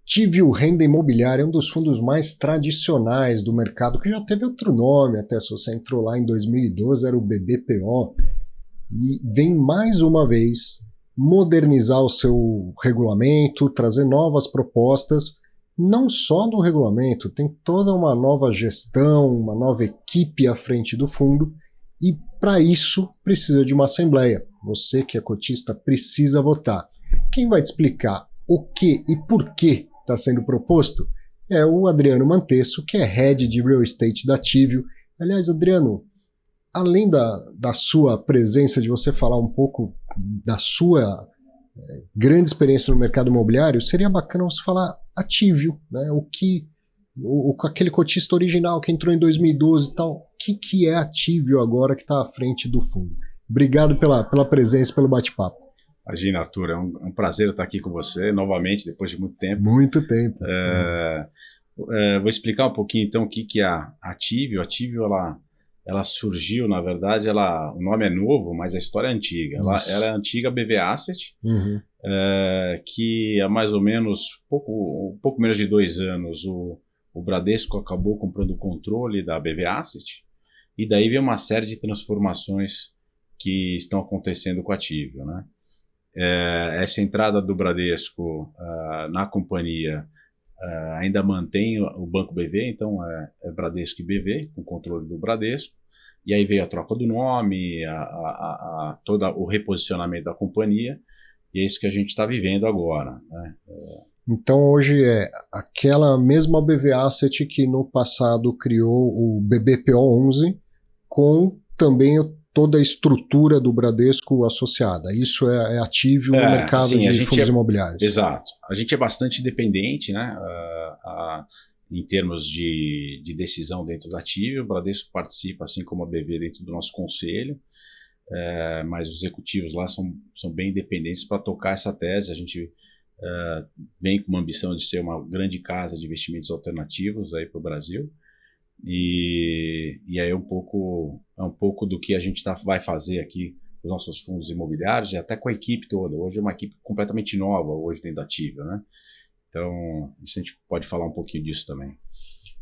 Ativio Renda Imobiliária é um dos fundos mais tradicionais do mercado, que já teve outro nome, até se você entrou lá em 2012, era o BBPO, e vem mais uma vez modernizar o seu regulamento, trazer novas propostas, não só do regulamento, tem toda uma nova gestão, uma nova equipe à frente do fundo, e para isso precisa de uma assembleia. Você que é cotista precisa votar. Quem vai te explicar o que e por que está sendo proposto é o Adriano Mantesso, que é Head de Real Estate da Ativio. Aliás, Adriano, além da sua presença, de você falar um pouco da sua grande experiência no mercado imobiliário, seria bacana você falar Ativio, né? Aquele cotista original que entrou em 2012 e tal, o que é Ativio agora que está à frente do fundo? Obrigado pela presença, pelo bate-papo. Imagina, Arthur, é um prazer estar aqui com você novamente, depois de muito tempo. Muito tempo. Vou explicar um pouquinho então o que é a Ativio. A Ativio, ela surgiu, na verdade, o nome é novo, mas a história é antiga. Ela é a antiga BV Asset, que há mais ou menos, um pouco menos de 2 anos, o Bradesco acabou comprando o controle da BV Asset, e daí veio uma série de transformações que estão acontecendo com a Ativio, né? Essa entrada do Bradesco na companhia ainda mantém o Banco BV, então é Bradesco e BV, com controle do Bradesco, e aí veio a troca do nome, todo o reposicionamento da companhia, e é isso que a gente está vivendo agora, né? Então hoje é aquela mesma BV Asset que no passado criou o BBPO11, com também toda a estrutura do Bradesco associada. Isso é Ativio no mercado assim, de fundos imobiliários. Exato. A gente é bastante independente, né? Em termos de decisão dentro da Ativio. O Bradesco participa, assim como a BV, dentro do nosso conselho, mas os executivos lá são bem independentes para tocar essa tese. A gente vem com uma ambição de ser uma grande casa de investimentos alternativos para o Brasil. E aí é um pouco do que a gente vai fazer aqui com os nossos fundos imobiliários e até com a equipe toda. Hoje é uma equipe completamente nova, hoje dentro da Ativio, né? Então, a gente pode falar um pouquinho disso também.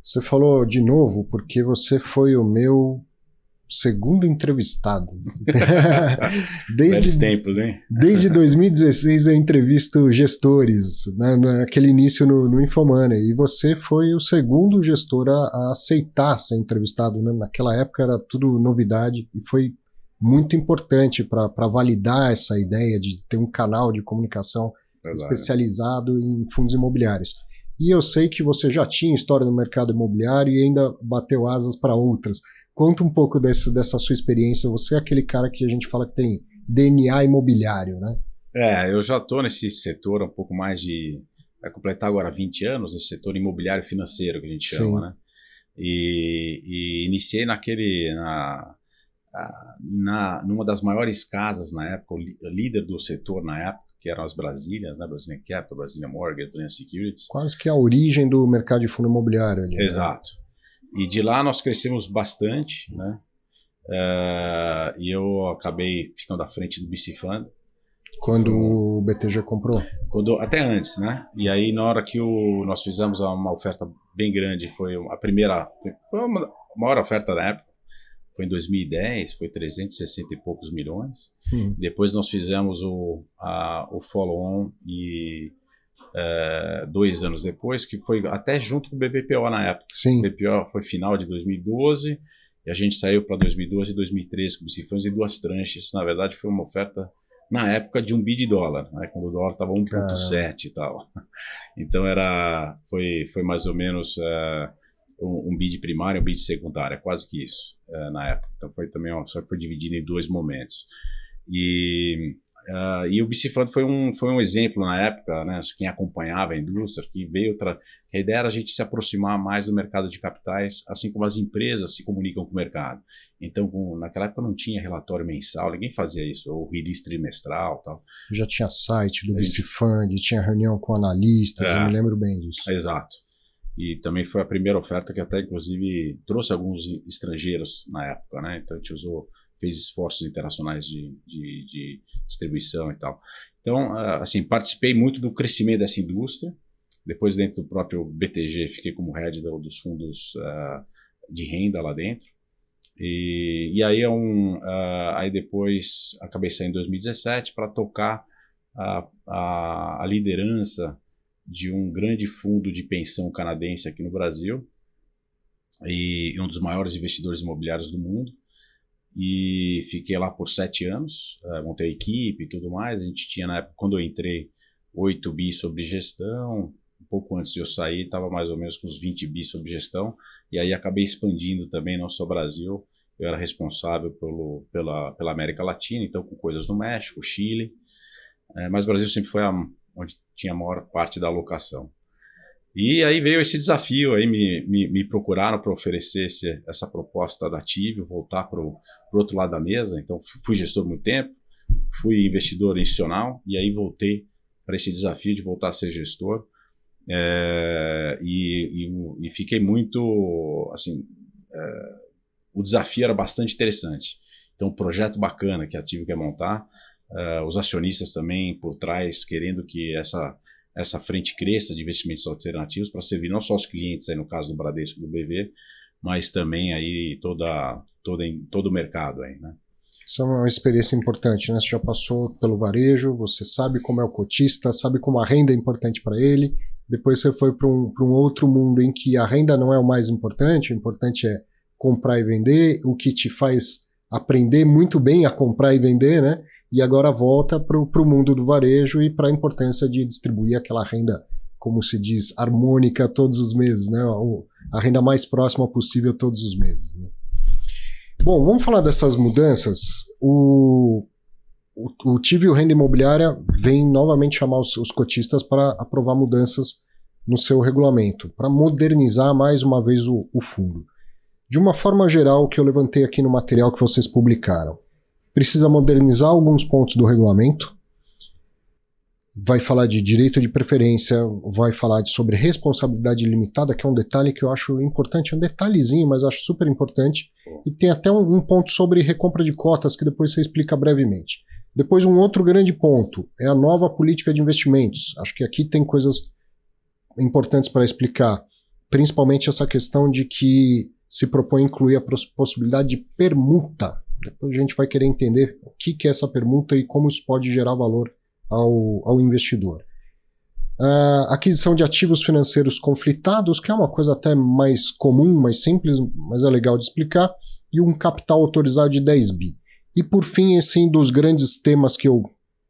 Você falou de novo porque você foi o meu segundo entrevistado. Velhos tempos, hein? Desde 2016 eu entrevisto gestores, né, naquele início no Infomoney, e você foi o segundo gestor a aceitar ser entrevistado, né? Naquela época era tudo novidade e foi muito importante para validar essa ideia de ter um canal de comunicação especializado em fundos imobiliários. E eu sei que você já tinha história no mercado imobiliário e ainda bateu asas para outras. Conta um pouco dessa sua experiência. Você é aquele cara que a gente fala que tem DNA imobiliário, né? Eu já estou nesse setor há um pouco mais vai completar agora 20 anos, esse setor imobiliário financeiro que a gente chama, né? E iniciei numa das maiores casas na época, o líder do setor na época, que eram as Brasílias, né? Brazilian Capital, Brazilian Mortgage, Brazilian Securities. Quase que a origem do mercado de fundo imobiliário ali, exato. Né? E de lá nós crescemos bastante, né? E eu acabei ficando à frente do BC Fund. Quando o BTG comprou? Até antes, né? E aí na hora que nós fizemos uma oferta bem grande, foi a maior oferta da época, foi em 2010, foi 360 e poucos milhões. Depois nós fizemos o follow-on e 2 anos depois, que foi até junto com o BBPO na época. Sim. O BBPO foi final de 2012 e a gente saiu para 2012 e 2013 com os em 2 tranches. Na verdade, foi uma oferta na época de $1 bilhão, né, quando o dólar estava 1,7 e tal. Então foi mais ou menos um bid primário e um bid secundário, quase que isso na época. Então foi também só que foi dividido em 2 momentos. E o BC Fund foi um exemplo na época, né? Quem acompanhava a indústria, que veio a ideia era a gente se aproximar mais do mercado de capitais, assim como as empresas se comunicam com o mercado. Então, naquela época não tinha relatório mensal, ninguém fazia isso, ou release trimestral, tal. Já tinha site do BC Fund, tinha reunião com analistas, eu me lembro bem disso. Exato. E também foi a primeira oferta que até, inclusive, trouxe alguns estrangeiros na época, né? Então a gente fez esforços internacionais de distribuição e tal. Então, assim, participei muito do crescimento dessa indústria, Depois, dentro do próprio BTG, fiquei como head dos fundos de renda lá dentro. E aí, aí depois acabei saindo em 2017 para tocar a liderança de um grande fundo de pensão canadense aqui no Brasil e um dos maiores investidores imobiliários do mundo. E fiquei lá por 7 anos, montei a equipe e tudo mais. A gente tinha, na época, quando eu entrei, 8 bi sobre gestão. Um pouco antes de eu sair, estava mais ou menos com uns 20 bi sobre gestão. E aí acabei expandindo também, não só Brasil. Eu era responsável pela América Latina, então com coisas no México, Chile. Mas o Brasil sempre foi onde tinha a maior parte da alocação. E aí veio esse desafio, aí me procuraram para oferecer essa proposta da Tivio, voltar para o outro lado da mesa. Então fui gestor muito tempo, fui investidor institucional e aí voltei para esse desafio de voltar a ser gestor. E fiquei muito, assim, o desafio era bastante interessante. Então, um projeto bacana que a Tivio quer montar, os acionistas também por trás querendo que essa frente cresça de investimentos alternativos para servir não só os clientes, aí no caso do Bradesco e do BV, mas também aí todo o mercado aí, né? Isso é uma experiência importante, né? Você já passou pelo varejo, você sabe como é o cotista, sabe como a renda é importante para ele. Depois você foi para um outro mundo em que a renda não é o mais importante, o importante é comprar e vender, o que te faz aprender muito bem a comprar e vender, né? E agora volta para o mundo do varejo e para a importância de distribuir aquela renda, como se diz, harmônica todos os meses, né? A renda mais próxima possível todos os meses, né? Bom, vamos falar dessas mudanças. O Tivio Renda Imobiliária vem novamente chamar os cotistas para aprovar mudanças no seu regulamento, para modernizar mais uma vez o fundo. De uma forma geral, que eu levantei aqui no material que vocês publicaram, precisa modernizar alguns pontos do regulamento, vai falar de direito de preferência, vai falar sobre responsabilidade limitada, que é um detalhe que eu acho importante, um detalhezinho, mas acho super importante, e tem até um ponto sobre recompra de cotas, que depois você explica brevemente. Depois um outro grande ponto é a nova política de investimentos. Acho que aqui tem coisas importantes para explicar, principalmente essa questão de que se propõe incluir a possibilidade de permuta. Depois a gente vai querer entender o que é essa permuta e como isso pode gerar valor ao investidor. Aquisição de ativos financeiros conflitados, que é uma coisa até mais comum, mais simples, mas é legal de explicar, e um capital autorizado de 10 bi. E por fim, assim, dos grandes temas que eu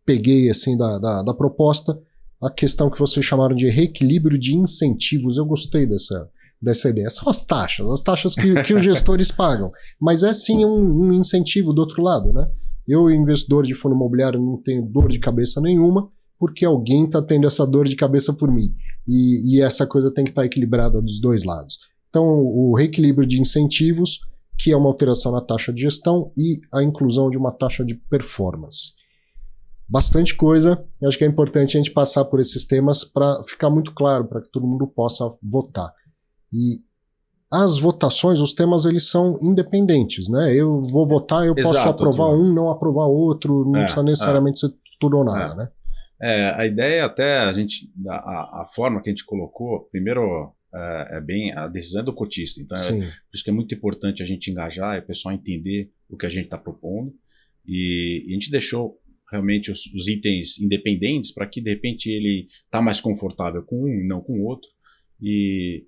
peguei assim, da proposta, a questão que vocês chamaram de reequilíbrio de incentivos. Eu gostei dessa ideia. São as taxas que os gestores pagam, mas é sim um incentivo do outro lado, né? Eu, investidor de fundo imobiliário, não tenho dor de cabeça nenhuma, porque alguém está tendo essa dor de cabeça por mim. E essa coisa tem que estar equilibrada dos dois lados. Então, o reequilíbrio de incentivos, que é uma alteração na taxa de gestão, e a inclusão de uma taxa de performance. Bastante coisa, eu acho que é importante a gente passar por esses temas para ficar muito claro, para que todo mundo possa votar. E as votações, os temas, eles são independentes, né? Eu vou votar, eu posso aprovar um, não aprovar outro, não precisa necessariamente ser tudo ou nada, né? A ideia até, a forma que a gente colocou, primeiro, é bem a decisão do cotista. Então, por isso que é muito importante a gente engajar e o pessoal entender o que a gente está propondo. E a gente deixou realmente os itens independentes para que, de repente, ele está mais confortável com um e não com o outro. E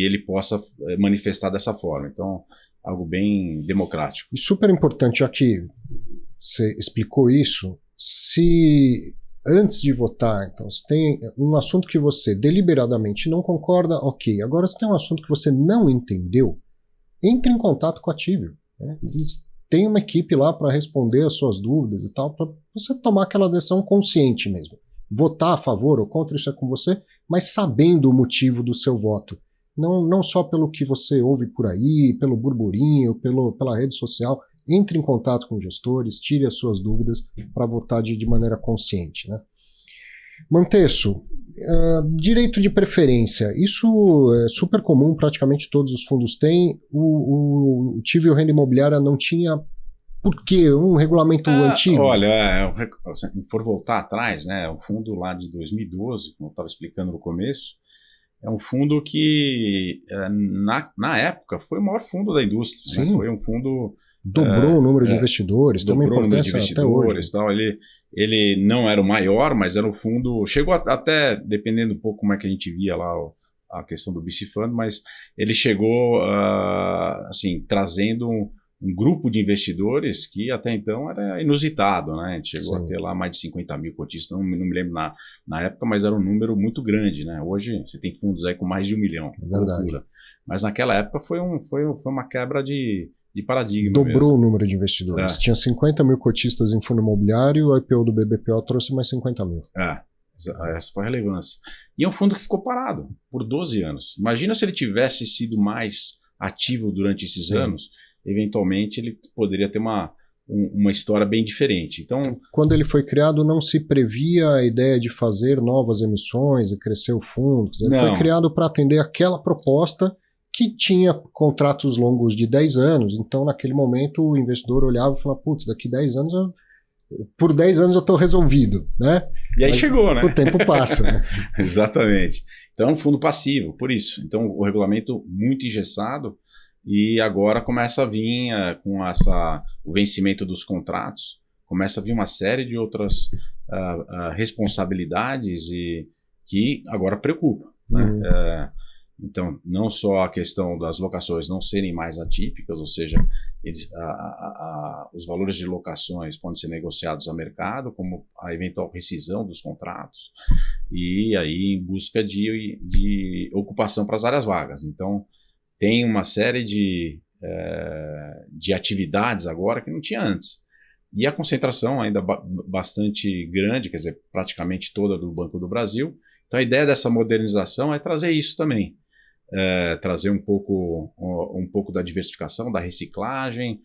ele possa manifestar dessa forma. Então, algo bem democrático. E super importante, já que você explicou isso, se antes de votar, então, se tem um assunto que você deliberadamente não concorda, ok. Agora, se tem um assunto que você não entendeu, entre em contato com a Tivio, né? Eles têm uma equipe lá para responder as suas dúvidas e tal, para você tomar aquela decisão consciente mesmo. Votar a favor ou contra, isso é com você, mas sabendo o motivo do seu voto. Não só pelo que você ouve por aí, pelo burburinho, pela rede social. Entre em contato com gestores, tire as suas dúvidas para votar de maneira consciente, né? Manteço, direito de preferência. Isso é super comum, praticamente todos os fundos têm. O Tivio Renda Imobiliária não tinha. Por quê? Um regulamento antigo? Olha, se for voltar atrás, né, o fundo lá de 2012, como eu estava explicando no começo, é um fundo que, na época, foi o maior fundo da indústria. Sim. Né? Foi um fundo... Dobrou o número de investidores, tem uma importância até hoje. Tal. Ele não era o maior, mas era um fundo... Chegou até, dependendo um pouco como é que a gente via lá a questão do BC Fund, mas ele chegou assim, trazendo um grupo de investidores que até então era inusitado, né? A gente chegou a ter lá mais de 50 mil cotistas, não me lembro na época, mas era um número muito grande, né? Hoje você tem fundos aí com mais de 1 milhão. É verdade. Loucura. Mas naquela época foi uma quebra de paradigma. Dobrou mesmo. O número de investidores. Tinha 50 mil cotistas em fundo imobiliário, o IPO do BBPO trouxe mais 50 mil. Essa foi a relevância. E é um fundo que ficou parado por 12 anos. Imagina se ele tivesse sido mais ativo durante esses anos, eventualmente ele poderia ter uma história bem diferente. Então, quando ele foi criado, não se previa a ideia de fazer novas emissões e crescer o fundo. Ele foi criado para atender aquela proposta que tinha contratos longos de 10 anos. Então, naquele momento, o investidor olhava e falava, putz, daqui 10 anos, por 10 anos eu estou resolvido, né? E aí chegou, né? O tempo passa, né? Exatamente. Então, é um fundo passivo, por isso. Então, o regulamento muito engessado. E agora começa a vir, com o vencimento dos contratos, começa a vir uma série de outras responsabilidades e que agora preocupa. Né? Então, não só a questão das locações não serem mais atípicas, ou seja, os valores de locações podem ser negociados a mercado, como a eventual rescisão dos contratos, e aí em busca de ocupação para as áreas vagas. Então, tem uma série de atividades agora que não tinha antes. E a concentração ainda bastante grande, quer dizer, praticamente toda do Banco do Brasil. Então a ideia dessa modernização é trazer isso também. Trazer um pouco da diversificação, da reciclagem,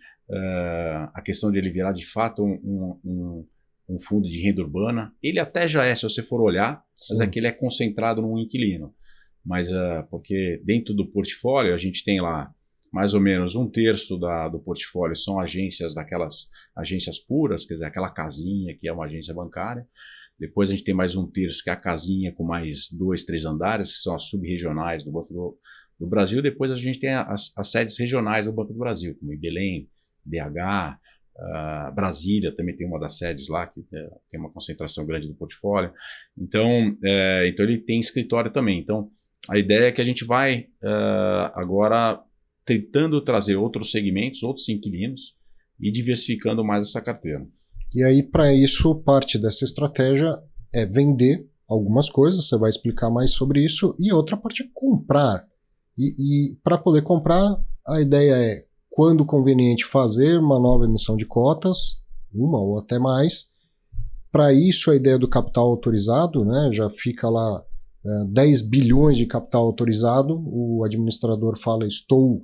a questão de ele virar de fato um fundo de renda urbana. Ele até já é, se você for olhar, mas é que ele é concentrado num inquilino. Mas porque dentro do portfólio a gente tem lá mais ou menos 1/3 do portfólio são daquelas agências puras, quer dizer, aquela casinha que é uma agência bancária. Depois a gente tem mais 1/3 que é a casinha com mais 2, 3 andares, que são as sub-regionais do Banco do Brasil. Depois a gente tem as sedes regionais do Banco do Brasil, como em Belém, BH, Brasília também tem uma das sedes lá, que tem uma concentração grande do portfólio. Então ele tem escritório também. Então, a ideia é que a gente vai agora tentando trazer outros segmentos, outros inquilinos e diversificando mais essa carteira. E aí, para isso, parte dessa estratégia é vender algumas coisas, você vai explicar mais sobre isso, e outra parte é comprar. E para poder comprar, a ideia é, quando conveniente, fazer uma nova emissão de cotas, uma ou até mais. Para isso, a ideia do capital autorizado, né, já fica lá 10 bilhões de capital autorizado, o administrador fala, estou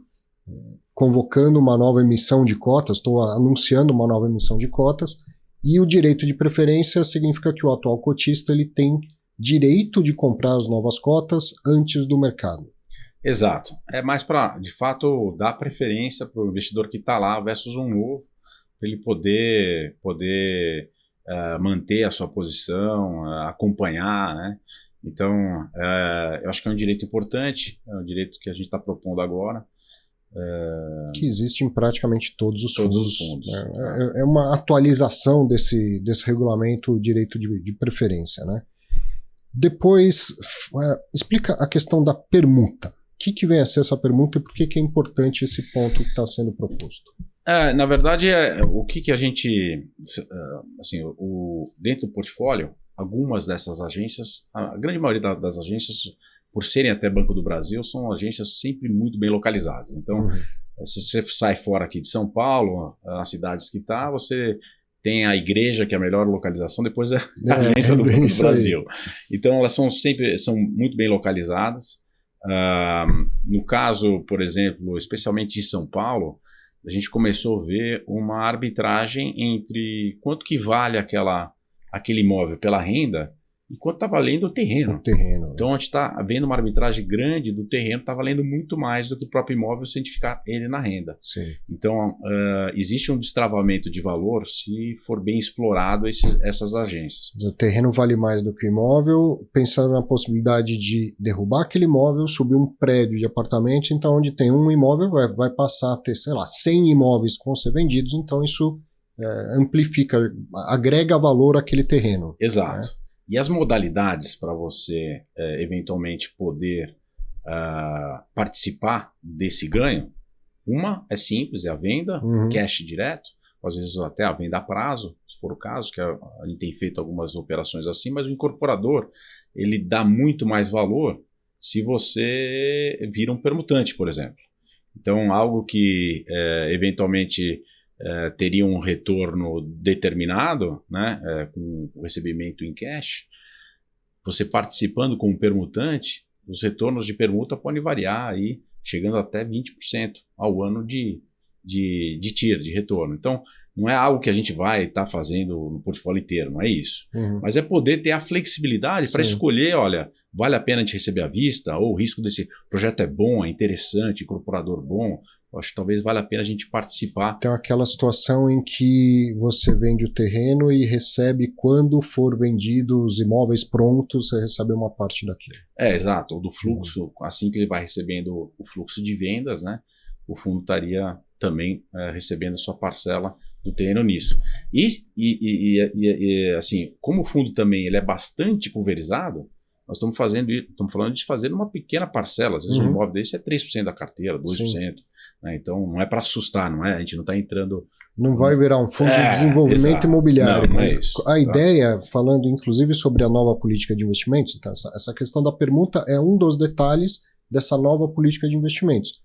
convocando uma nova emissão de cotas, estou anunciando uma nova emissão de cotas, e o direito de preferência significa que o atual cotista ele tem direito de comprar as novas cotas antes do mercado. Exato. É mais para, de fato, dar preferência para o investidor que está lá versus um novo, para ele poder manter a sua posição, acompanhar, né? Então, eu acho que é um direito importante, é um direito que a gente está propondo agora. Que existe em praticamente todos os fundos. É uma atualização desse regulamento direito de preferência, né? Depois, explica a questão da permuta. O que vem a ser essa permuta e por que é importante esse ponto que está sendo proposto? Na verdade, o que a gente... assim, dentro do portfólio, algumas dessas agências, a grande maioria das agências, por serem até Banco do Brasil, são agências sempre muito bem localizadas. Então, se você sai fora aqui de São Paulo, nas cidades que está, você tem a igreja, que é a melhor localização, depois a agência do Banco do Brasil. Então, elas são muito bem localizadas. No caso, por exemplo, especialmente em São Paulo, a gente começou a ver uma arbitragem entre quanto que vale aquele imóvel pela renda e quanto está valendo o terreno. Então, a gente está vendo uma arbitragem grande do terreno, está valendo muito mais do que o próprio imóvel se a gente ficar ele na renda. Sim. Então, existe um destravamento de valor se for bem explorado essas agências. O terreno vale mais do que o imóvel, pensando na possibilidade de derrubar aquele imóvel, subir um prédio de apartamentos, então onde tem um imóvel vai passar a ter, sei lá, 100 imóveis que vão ser vendidos, então isso amplifica, agrega valor àquele terreno. Exato. Né? E as modalidades para você eventualmente poder participar desse ganho, uma é simples, é a venda, cash direto, às vezes até a venda a prazo, se for o caso, que a gente tem feito algumas operações assim, mas o incorporador, ele dá muito mais valor se você vira um permutante, por exemplo. Então, algo que eventualmente teria um retorno determinado, né, com o recebimento em cash, você participando como permutante, os retornos de permuta podem variar aí, chegando até 20% ao ano de TIR, de retorno. Então, não é algo que a gente vai estar fazendo no portfólio inteiro, não é isso. Mas é poder ter a flexibilidade para escolher, olha, vale a pena a gente receber à vista, ou o risco desse projeto é bom, é interessante, incorporador bom, acho que talvez valha a pena a gente participar. Então, aquela situação em que você vende o terreno e recebe, quando for vendido os imóveis prontos, você recebe uma parte daquilo. Exato. Ou do fluxo, assim que ele vai recebendo o fluxo de vendas, né, o fundo estaria também recebendo a sua parcela do terreno nisso. E assim, como o fundo também ele é bastante pulverizado, nós estamos falando de fazer uma pequena parcela. Às vezes um imóvel desse é 3% da carteira, 2%. Né? Então não é para assustar, não é? A gente não está entrando... Não vai virar um fundo de desenvolvimento imobiliário. Não, mas é isso, a ideia, falando inclusive sobre a nova política de investimentos, então essa questão da permuta é um dos detalhes dessa nova política de investimentos.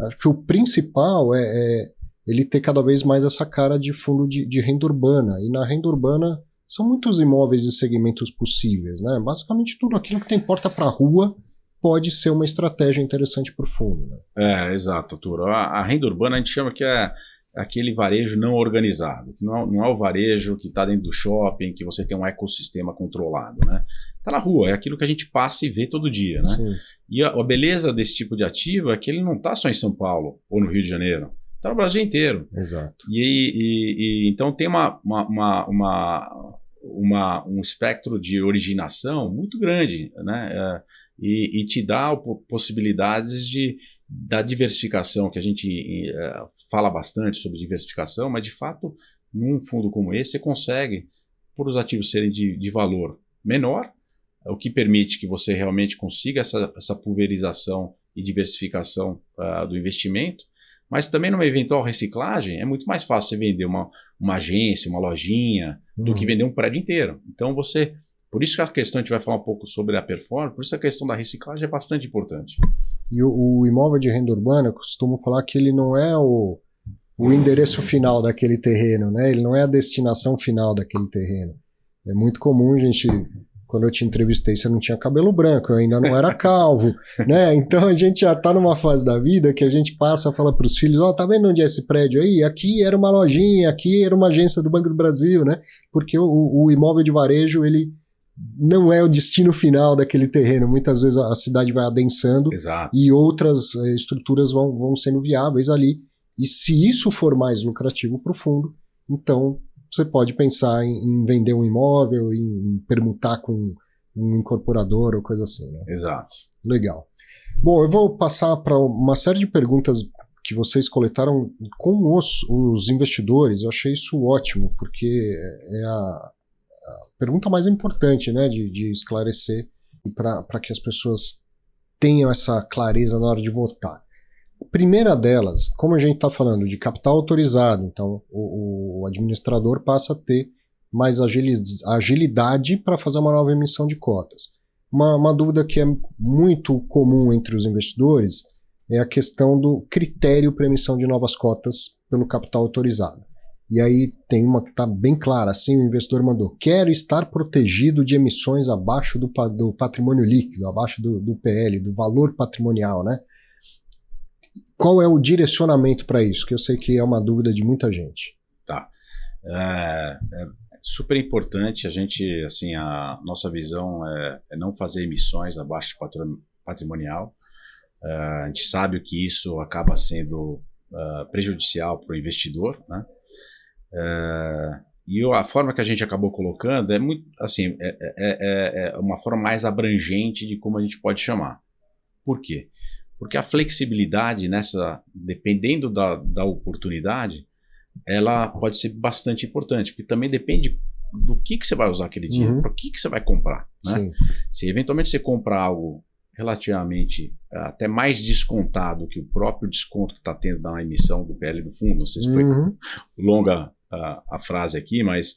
Acho que o principal é ele ter cada vez mais essa cara de fundo de renda urbana. E na renda urbana são muitos imóveis e segmentos possíveis, né? Basicamente tudo aquilo que tem porta para a rua pode ser uma estratégia interessante para o fundo. Né? Exato, Arthur. A renda urbana a gente chama que é aquele varejo não organizado, que não é o varejo que está dentro do shopping, que você tem um ecossistema controlado, né? Está na rua, é aquilo que a gente passa e vê todo dia, né? Sim. E a beleza desse tipo de ativo é que ele não está só em São Paulo ou no Rio de Janeiro, está no Brasil inteiro. Exato. E então tem um espectro de originação muito grande, né? E te dá possibilidades da diversificação, que a gente fala bastante sobre diversificação, mas de fato, num fundo como esse, você consegue, por os ativos serem de valor menor, o que permite que você realmente consiga essa pulverização e diversificação do investimento, mas também numa eventual reciclagem, é muito mais fácil você vender uma agência, uma lojinha, do que vender um prédio inteiro. Então por isso que a questão, a gente vai falar um pouco sobre a performance, por isso a questão da reciclagem é bastante importante. E o imóvel de renda urbana, eu costumo falar que ele não é o endereço final daquele terreno, né? Ele não é a destinação final daquele terreno. É muito comum, quando eu te entrevistei, você não tinha cabelo branco, eu ainda não era calvo, né? Então a gente já está numa fase da vida que a gente passa a falar para os filhos, tá vendo onde é esse prédio aí? Aqui era uma lojinha, aqui era uma agência do Banco do Brasil, né? Porque o imóvel de varejo, ele não é o destino final daquele terreno. Muitas vezes a cidade vai adensando. Exato. E outras estruturas vão sendo viáveis ali. E se isso for mais lucrativo para o fundo, então você pode pensar em vender um imóvel, em permutar com um incorporador ou coisa assim. Né? Exato. Legal. Bom, eu vou passar para uma série de perguntas que vocês coletaram com os investidores. Eu achei isso ótimo, porque é a pergunta mais importante, né, de esclarecer para que as pessoas tenham essa clareza na hora de votar. A primeira delas, como a gente está falando de capital autorizado, então o administrador passa a ter mais agilidade para fazer uma nova emissão de cotas. Uma dúvida que é muito comum entre os investidores é a questão do critério para emissão de novas cotas pelo capital autorizado. E aí tem uma que está bem clara, assim, o investidor mandou: quero estar protegido de emissões abaixo do patrimônio líquido, abaixo do PL, do valor patrimonial, né? Qual é o direcionamento para isso? Que eu sei que é uma dúvida de muita gente. Tá. super importante. A gente, assim, a nossa visão é não fazer emissões abaixo do patrimonial. A gente sabe que isso acaba sendo prejudicial para o investidor, né? E a forma que a gente acabou colocando é muito, assim, é uma forma mais abrangente de como a gente pode chamar. Por quê? Porque a flexibilidade dependendo da oportunidade, ela pode ser bastante importante, porque também depende do que você vai usar aquele dinheiro, para que você vai comprar, né? Sim. Se eventualmente você comprar algo relativamente até mais descontado que o próprio desconto que está tendo na emissão do PL do fundo, não sei se foi longa a frase aqui, mas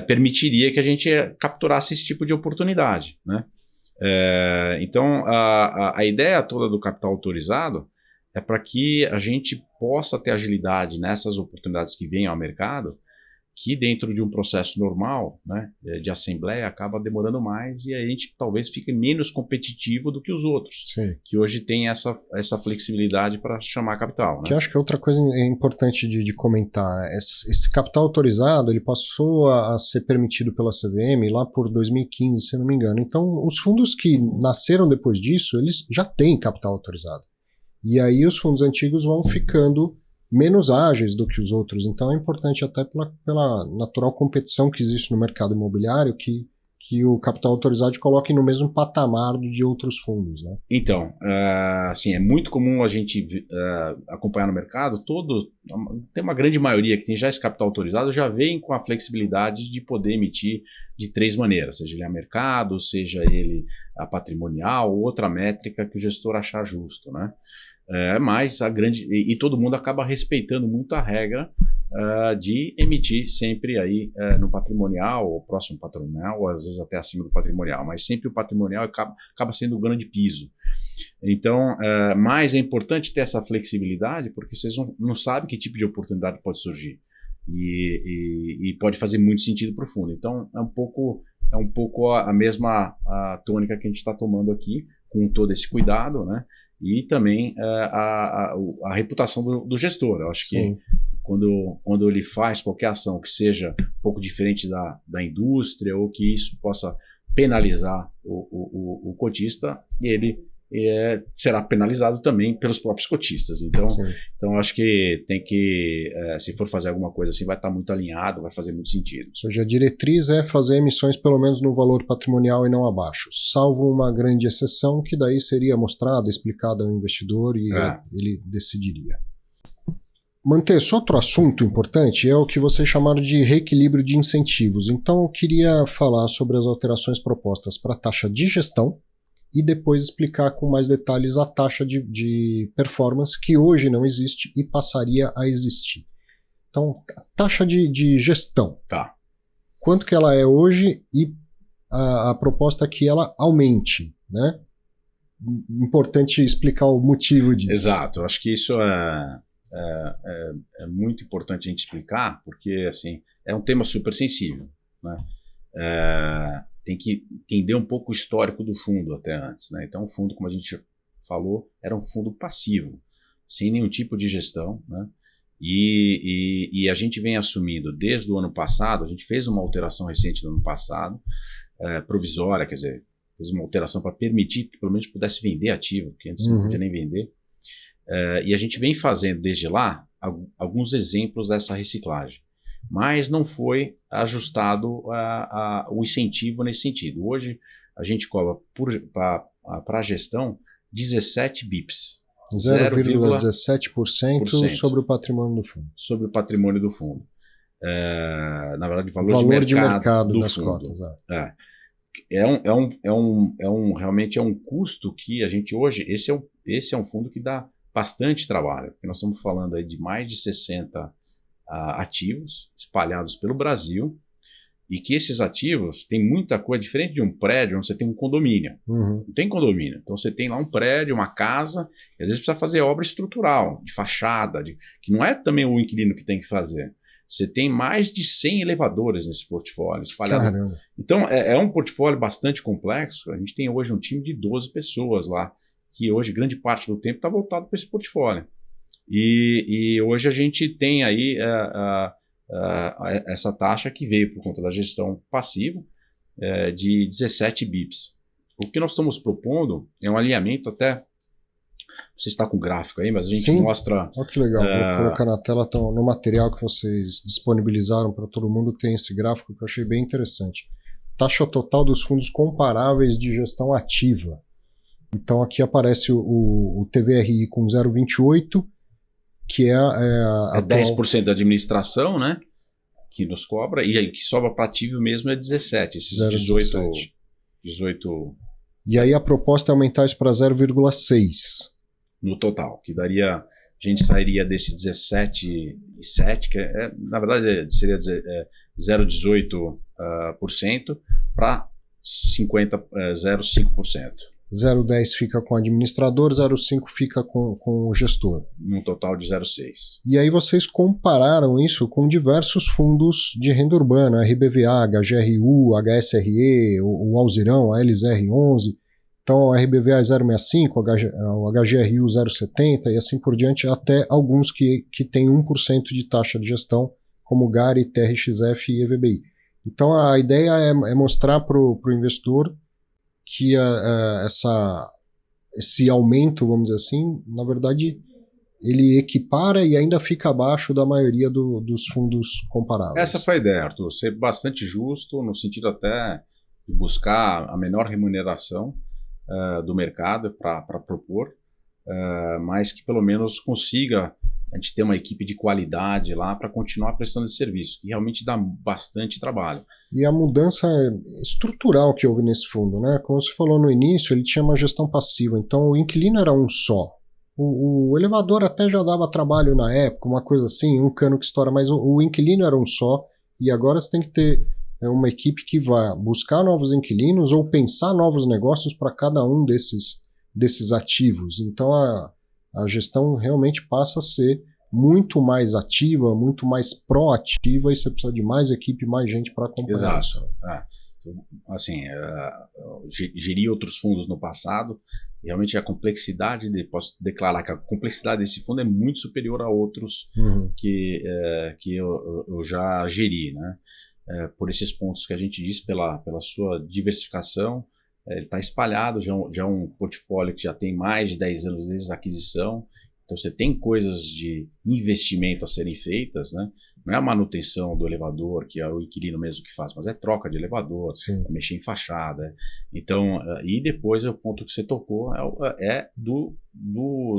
permitiria que a gente capturasse esse tipo de oportunidade, né? Então, a ideia toda do capital autorizado é para que a gente possa ter agilidade nessas oportunidades que vêm ao mercado, que dentro de um processo normal, né, de assembleia, acaba demorando mais e a gente talvez fique menos competitivo do que os outros, Sim. que hoje tem essa flexibilidade para chamar capital, né? Que eu acho que é outra coisa importante de comentar. Esse capital autorizado, ele passou a ser permitido pela CVM lá por 2015, se não me engano. Então, os fundos que nasceram depois disso, eles já têm capital autorizado. E aí os fundos antigos vão ficando menos ágeis do que os outros. Então é importante até pela natural competição que existe no mercado imobiliário que o capital autorizado coloque no mesmo patamar de outros fundos, né? Então, assim, é muito comum a gente acompanhar no mercado, tem uma grande maioria que tem já esse capital autorizado, já vem com a flexibilidade de poder emitir de 3 maneiras, seja ele a mercado, seja ele a patrimonial ou outra métrica que o gestor achar justo, né? Mas e todo mundo acaba respeitando muito a regra de emitir sempre aí no patrimonial, ou próximo patrimonial, ou às vezes até acima do patrimonial, mas sempre o patrimonial acaba sendo o grande piso. Então, mas é importante ter essa flexibilidade, porque vocês não sabem que tipo de oportunidade pode surgir e pode fazer muito sentido para o fundo. Então, é um pouco a mesma tônica que a gente está tomando aqui, com todo esse cuidado, né? E também a reputação do gestor. Eu acho que quando ele faz qualquer ação que seja um pouco diferente da indústria ou que isso possa penalizar o cotista, ele será penalizado também pelos próprios cotistas. Então acho que tem que, se for fazer alguma coisa assim, vai estar muito alinhado, vai fazer muito sentido. Ou seja, a diretriz é fazer emissões pelo menos no valor patrimonial e não abaixo, salvo uma grande exceção que daí seria mostrada, explicada ao investidor e ele decidiria. Manter outro assunto importante é o que vocês chamaram de reequilíbrio de incentivos. Então eu queria falar sobre as alterações propostas para a taxa de gestão e depois explicar com mais detalhes a taxa de performance que hoje não existe e passaria a existir. Então, taxa de gestão. Tá. Quanto que ela é hoje e a proposta é que ela aumente, né? Importante explicar o motivo disso. Exato. Acho que isso é muito importante a gente explicar, porque assim, é um tema super sensível, né? Tem que entender um pouco o histórico do fundo até antes, né? Então o fundo, como a gente falou, era um fundo passivo, sem nenhum tipo de gestão, né? E a gente vem assumindo desde o ano passado, a gente fez uma alteração recente no ano passado, provisória, quer dizer, fez uma alteração para permitir que pelo menos pudesse vender ativo, porque antes não podia nem vender. E a gente vem fazendo desde lá alguns exemplos dessa reciclagem, mas não foi ajustado o incentivo nesse sentido. Hoje a gente cobra para a gestão 17 bips. 0,17% sobre o patrimônio do fundo. Sobre o patrimônio do fundo. Na verdade, valor de mercado do das fundo. cotas. Realmente é um custo que a gente hoje... Esse é um fundo que dá bastante trabalho, porque nós estamos falando aí de mais de 60 ativos espalhados pelo Brasil, e que esses ativos têm muita coisa diferente de um prédio onde você tem um condomínio. Não tem condomínio. Então você tem lá um prédio, uma casa, e às vezes precisa fazer obra estrutural, de fachada, que não é também o inquilino que tem que fazer. Você tem mais de 100 elevadores nesse portfólio espalhado. Caramba. Então é um portfólio bastante complexo. A gente tem hoje um time de 12 pessoas lá, que hoje grande parte do tempo está voltado para esse portfólio. E hoje a gente tem aí essa taxa que veio por conta da gestão passiva de 17 bips. O que nós estamos propondo é um alinhamento até. Você está com o gráfico aí, mas a gente Sim. mostra... Olha que legal, vou colocar na tela, então, no material que vocês disponibilizaram para todo mundo tem esse gráfico que eu achei bem interessante. Taxa total dos fundos comparáveis de gestão ativa. Então aqui aparece o TVRI com 0,28, que é a atual... 10% da administração, né? Que nos cobra, e aí o que sobra para ativo mesmo é 17, esses 18... E aí a proposta é aumentar isso para 0,6. No total, que daria, a gente sairia desse 17,7, que na verdade seria 0,18% para 0,5%. 0,10 fica com o administrador, 0,5 fica com o gestor. Num total de 0,6. E aí vocês compararam isso com diversos fundos de renda urbana, RBVA, HGRU, HSRE, o Alzirão, a LZR11. Então, a RBVA é 0,65, o HGRU 0,70 e assim por diante, até alguns que têm 1% de taxa de gestão, como GARI, TRXF e EVBI. Então, a ideia é mostrar para o investidor que esse aumento, vamos dizer assim, na verdade, ele equipara e ainda fica abaixo da maioria dos fundos comparáveis. Essa foi a ideia, Arthur, ser bastante justo, no sentido até de buscar a menor remuneração do mercado para propor, mas que pelo menos consiga a gente ter uma equipe de qualidade lá para continuar prestando esse serviço, que realmente dá bastante trabalho. E a mudança estrutural que houve nesse fundo, né? Como você falou no início, ele tinha uma gestão passiva, então o inquilino era um só. O elevador até já dava trabalho na época, uma coisa assim, um cano que estoura, mas o inquilino era um só, e agora você tem que ter uma equipe que vai buscar novos inquilinos ou pensar novos negócios para cada um desses ativos. Então a gestão realmente passa a ser muito mais ativa, muito mais proativa, e você precisa de mais equipe, mais gente para acompanhar. Exato. Assim, geri outros fundos no passado, realmente a complexidade, posso declarar que a complexidade desse fundo é muito superior a outros que eu já geri, né? Por esses pontos que a gente disse, pela sua diversificação, ele está espalhado, já é um portfólio que já tem mais de 10 anos desde a aquisição, então você tem coisas de investimento a serem feitas, né? Não é a manutenção do elevador, que é o inquilino mesmo que faz, mas é troca de elevador, é mexer em fachada. Então, e depois o ponto que você tocou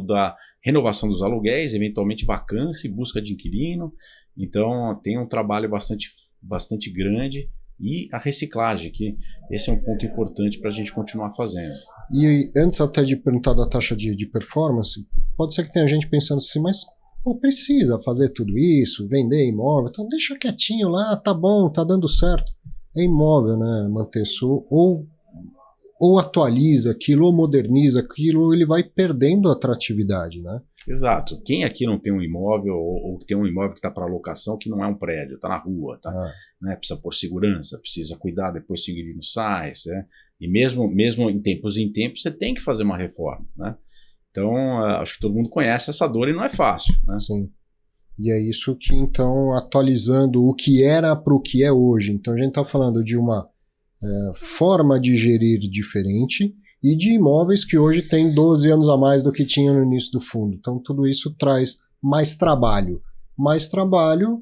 da renovação dos aluguéis, eventualmente vacância e busca de inquilino. Então, tem um trabalho bastante grande, e a reciclagem, que esse é um ponto importante para a gente continuar fazendo. E antes até de perguntar da taxa de performance, pode ser que tenha gente pensando assim, mas precisa fazer tudo isso, vender imóvel, então deixa quietinho lá, tá bom, tá dando certo. É imóvel, né, manter isso, ou atualiza aquilo, ou moderniza aquilo, ou ele vai perdendo a atratividade, né? Exato. Quem aqui não tem um imóvel, ou tem um imóvel que está para locação, que não é um prédio, está na rua, tá? Né? Precisa pôr segurança, precisa cuidar, depois se o inquilino sai, né? E mesmo em tempos você tem que fazer uma reforma, né? Então, acho que todo mundo conhece essa dor e não é fácil, né? Sim. E é isso que, então, atualizando o que era para o que é hoje. Então, a gente está falando de uma forma de gerir diferente e de imóveis que hoje tem 12 anos a mais do que tinham no início do fundo. Então, tudo isso traz mais trabalho. Mais trabalho,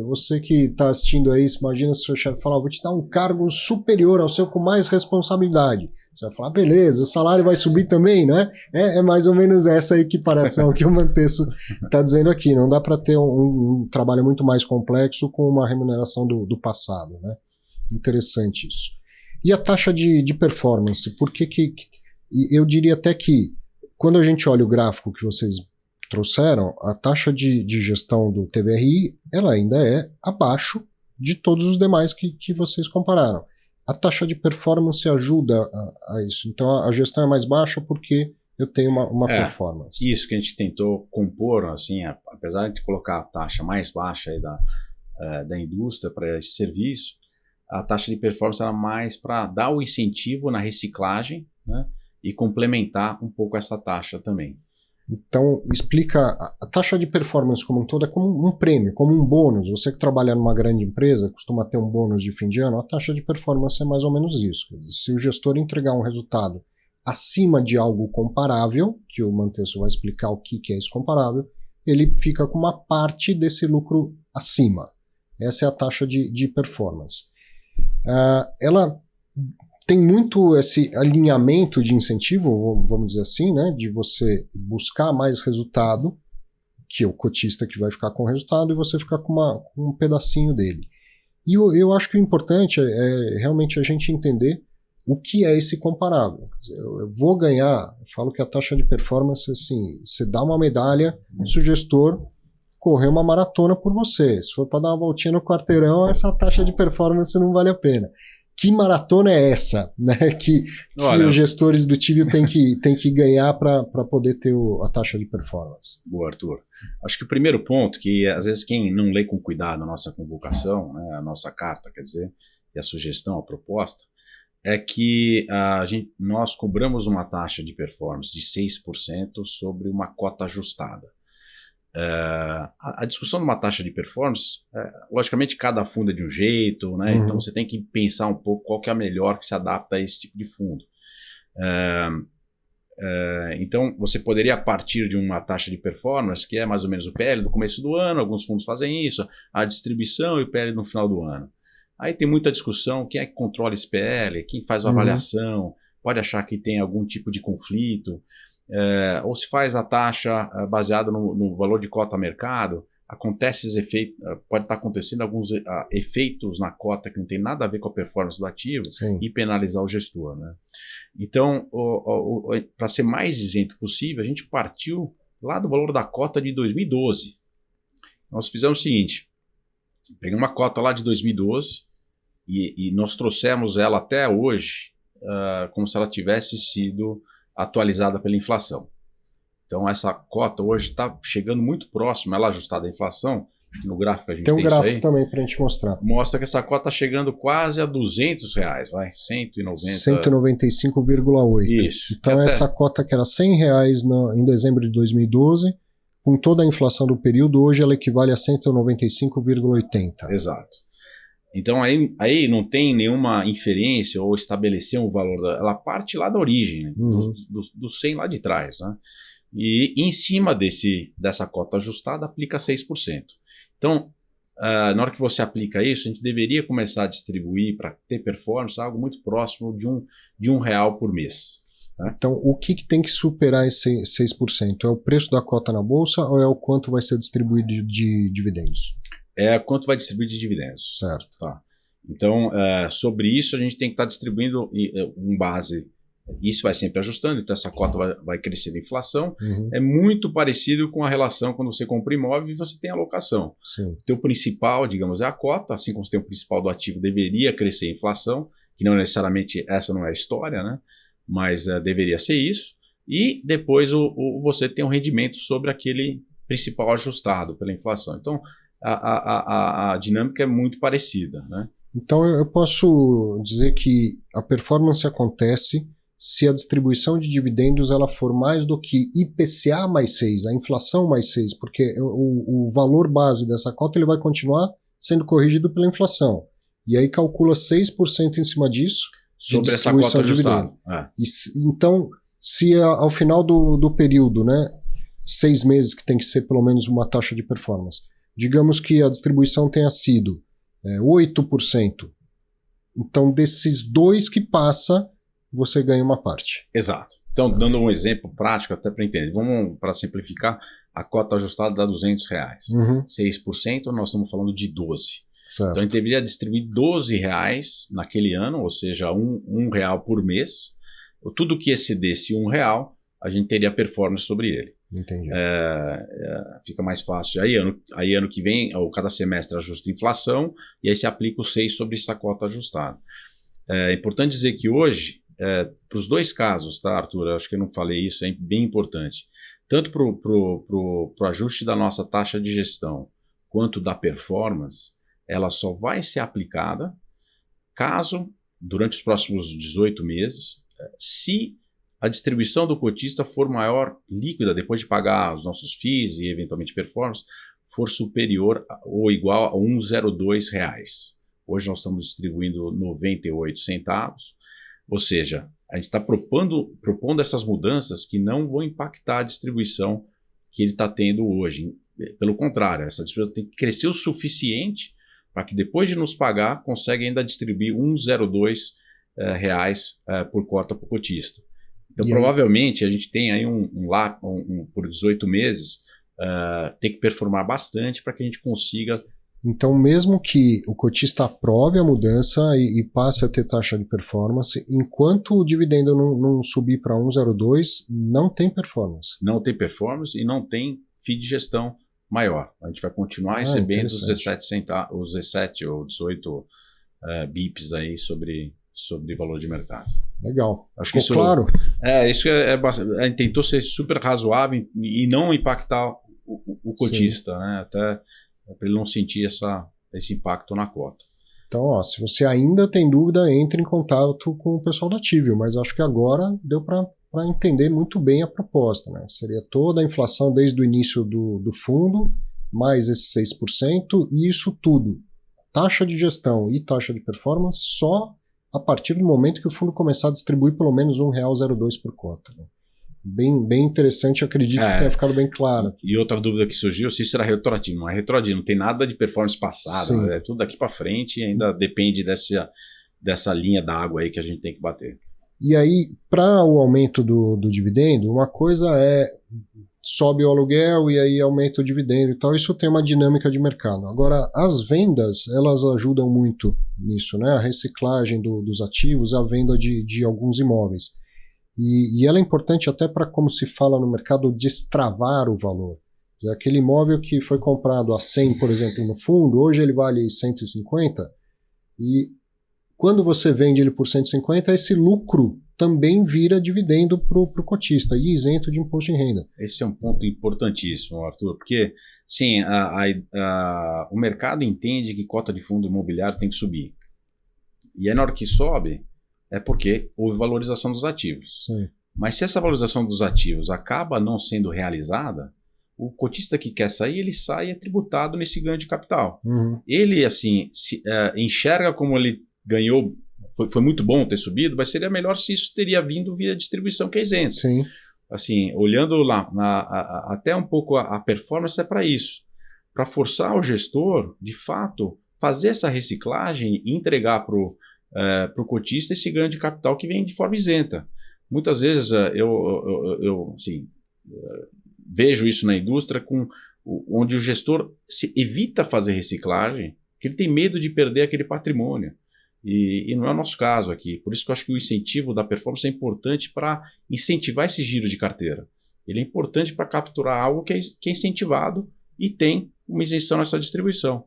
você que está assistindo aí, imagina se o seu chefe falar, vou te dar um cargo superior ao seu com mais responsabilidade. Você vai falar, beleza, o salário vai subir também, né? É mais ou menos essa equiparação que o Manteço está dizendo aqui. Não dá para ter um trabalho muito mais complexo com uma remuneração do passado, né? Interessante isso. E a taxa de performance? Por que eu diria até que, quando a gente olha o gráfico que vocês trouxeram, a taxa de gestão do TVRI, ela ainda é abaixo de todos os demais que vocês compararam. A taxa de performance ajuda a isso. Então, a gestão é mais baixa porque eu tenho uma performance. Isso que a gente tentou compor, assim, apesar de colocar a taxa mais baixa aí da indústria para esse serviço, a taxa de performance era mais para dar o incentivo na reciclagem, né, e complementar um pouco essa taxa também. Então, explica, a taxa de performance como um todo é como um prêmio, como um bônus. Você que trabalha numa grande empresa, costuma ter um bônus de fim de ano, a taxa de performance é mais ou menos isso. Se o gestor entregar um resultado acima de algo comparável, que o Manteço vai explicar o que é esse comparável, ele fica com uma parte desse lucro acima. Essa é a taxa de performance. Ela tem muito esse alinhamento de incentivo, vamos dizer assim, né, de você buscar mais resultado, que é o cotista que vai ficar com o resultado, e você ficar com um pedacinho dele. E eu acho que o importante é realmente a gente entender o que é esse comparável. Quer dizer, eu vou ganhar, eu falo que a taxa de performance, assim, você dá uma medalha se o gestor correr uma maratona por você. Se for para dar uma voltinha no quarteirão, essa taxa de performance não vale a pena. Que maratona é essa, né? Que os gestores do Tivio têm que ganhar para poder ter a taxa de performance? Boa, Arthur. Acho que o primeiro ponto, que às vezes quem não lê com cuidado a nossa convocação, né, a nossa carta, quer dizer, e a sugestão, a proposta, é que nós cobramos uma taxa de performance de 6% sobre uma cota ajustada. A discussão de uma taxa de performance, logicamente cada fundo é de um jeito, né? Então você tem que pensar um pouco qual que é a melhor que se adapta a esse tipo de fundo. Então você poderia partir de uma taxa de performance que é mais ou menos o PL do começo do ano, alguns fundos fazem isso, a distribuição e o PL no final do ano. Aí tem muita discussão, quem é que controla esse PL, quem faz a avaliação, pode achar que tem algum tipo de conflito. Ou se faz a taxa baseada no valor de cota a mercado, acontece esse efeito, pode estar acontecendo alguns efeitos na cota que não tem nada a ver com a performance do ativo. Sim. E penalizar o gestor, né? Então, para ser mais isento possível, a gente partiu lá do valor da cota de 2012. Nós fizemos o seguinte, peguei uma cota lá de 2012 e nós trouxemos ela até hoje como se ela tivesse sido atualizada pela inflação. Então essa cota hoje está chegando muito próximo, ela ajustada à inflação, no gráfico a gente tem gráfico isso aí, também para a gente mostrar. Mostra que essa cota está chegando quase a R$200, vai, 195,8. Isso. Então essa cota que era R$100 em dezembro de 2012, com toda a inflação do período, hoje ela equivale a 195,80. Exato. Então aí não tem nenhuma inferência ou estabelecer um valor, ela parte lá da origem, né? do 100 lá de trás, né? E em cima dessa cota ajustada aplica 6%. Então, na hora que você aplica isso, a gente deveria começar a distribuir para ter performance algo muito próximo de R$1 por mês. Né? Então, o que tem que superar esse 6%? É o preço da cota na bolsa ou é o quanto vai ser distribuído de dividendos? É quanto vai distribuir de dividendos. Certo. Tá. Então, sobre isso, a gente tem que estar distribuindo um base. Isso vai sempre ajustando, então essa cota vai crescendo a inflação. É muito parecido com a relação quando você compra imóvel e você tem alocação. Sim. O teu principal, digamos, é a cota, assim como você tem o principal do ativo, deveria crescer a inflação, que não necessariamente essa não é a história, né? Mas deveria ser isso. E depois você tem um rendimento sobre aquele principal ajustado pela inflação. Então, a dinâmica é muito parecida, né? Então eu posso dizer que a performance acontece se a distribuição de dividendos ela for mais do que IPCA mais 6, a inflação mais 6, porque o valor base dessa cota ele vai continuar sendo corrigido pela inflação. E aí calcula 6% em cima disso sobre essa cota ajustada. Então, se ao final do período, né, 6 meses que tem que ser pelo menos uma taxa de performance, digamos que a distribuição tenha sido 8%. Então, desses 2 que passa, você ganha uma parte. Exato. Então, certo. Dando um exemplo prático até para entender. Vamos, para simplificar, a cota ajustada dá R$200. 6%, nós estamos falando de 12. Certo. Então, a gente deveria distribuir R$12 naquele ano, ou seja, R$1 por mês. Tudo que excedesse R$1, a gente teria performance sobre ele. Entendi. Fica mais fácil. Aí ano que vem, ou cada semestre ajusta a inflação, e aí se aplica o 6 sobre essa cota ajustada. É importante dizer que hoje, para os 2 casos, tá, Arthur? Acho que eu não falei isso, é bem importante. Tanto para o ajuste da nossa taxa de gestão, quanto da performance, ela só vai ser aplicada caso, durante os próximos 18 meses, se a distribuição do cotista for maior, líquida, depois de pagar os nossos FIIs e eventualmente performance, for superior ou igual a R$ 1,02. Hoje nós estamos distribuindo 98 centavos, ou seja, a gente está propondo essas mudanças que não vão impactar a distribuição que ele está tendo hoje. Pelo contrário, essa distribuição tem que crescer o suficiente para que depois de nos pagar, consiga ainda distribuir R$ 1,02 por cota para o cotista. Então, provavelmente, a gente tem aí por 18 meses, tem que performar bastante para que a gente consiga. Então, mesmo que o cotista aprove a mudança e passe a ter taxa de performance, enquanto o dividendo não subir para 1,02, não tem performance. Não tem performance e não tem FII de gestão maior. A gente vai continuar recebendo os 17 ou 18 bips aí sobre valor de mercado. Legal. Acho que isso, claro. Isso a gente tentou ser super razoável e não impactar o cotista, né? Até para ele não sentir esse impacto na cota. Então, se você ainda tem dúvida, entre em contato com o pessoal da Tivio, mas acho que agora deu para entender muito bem a proposta, né? Seria toda a inflação desde o início do fundo, mais esses 6%, e isso tudo, taxa de gestão e taxa de performance, só a partir do momento que o fundo começar a distribuir pelo menos R$ 1,02 por cota, né? Bem interessante, acredito que tenha ficado bem claro. E outra dúvida que surgiu, se isso era retroativo. Não é retroativo, não tem nada de performance passada, né? É tudo daqui para frente e ainda depende dessa linha d'água aí que a gente tem que bater. E aí, para o aumento do dividendo, uma coisa sobe o aluguel e aí aumenta o dividendo e tal, isso tem uma dinâmica de mercado. Agora, as vendas, elas ajudam muito nisso, né? A reciclagem dos ativos, a venda de alguns imóveis. E ela é importante até para, como se fala no mercado, destravar o valor. Aquele imóvel que foi comprado a 100, por exemplo, no fundo, hoje ele vale 150, e quando você vende ele por 150, esse lucro também vira dividendo para o cotista e isento de imposto de renda. Esse é um ponto importantíssimo, Arthur, porque sim, o mercado entende que cota de fundo imobiliário tem que subir. E aí, na hora que sobe, é porque houve valorização dos ativos. Sim. Mas se essa valorização dos ativos acaba não sendo realizada, o cotista que quer sair, ele sai e é tributado nesse ganho de capital. Uhum. Ele, assim, enxerga como ele ganhou, foi muito bom ter subido, mas seria melhor se isso teria vindo via distribuição que é isenta. Sim. Assim, olhando lá, até um pouco a performance é para isso. Para forçar o gestor, de fato, fazer essa reciclagem e entregar para o cotista esse ganho de capital que vem de forma isenta. Muitas vezes eu vejo isso na indústria onde o gestor evita fazer reciclagem porque ele tem medo de perder aquele patrimônio. E não é o nosso caso aqui. Por isso que eu acho que o incentivo da performance é importante para incentivar esse giro de carteira. Ele é importante para capturar algo que é incentivado e tem uma isenção nessa distribuição.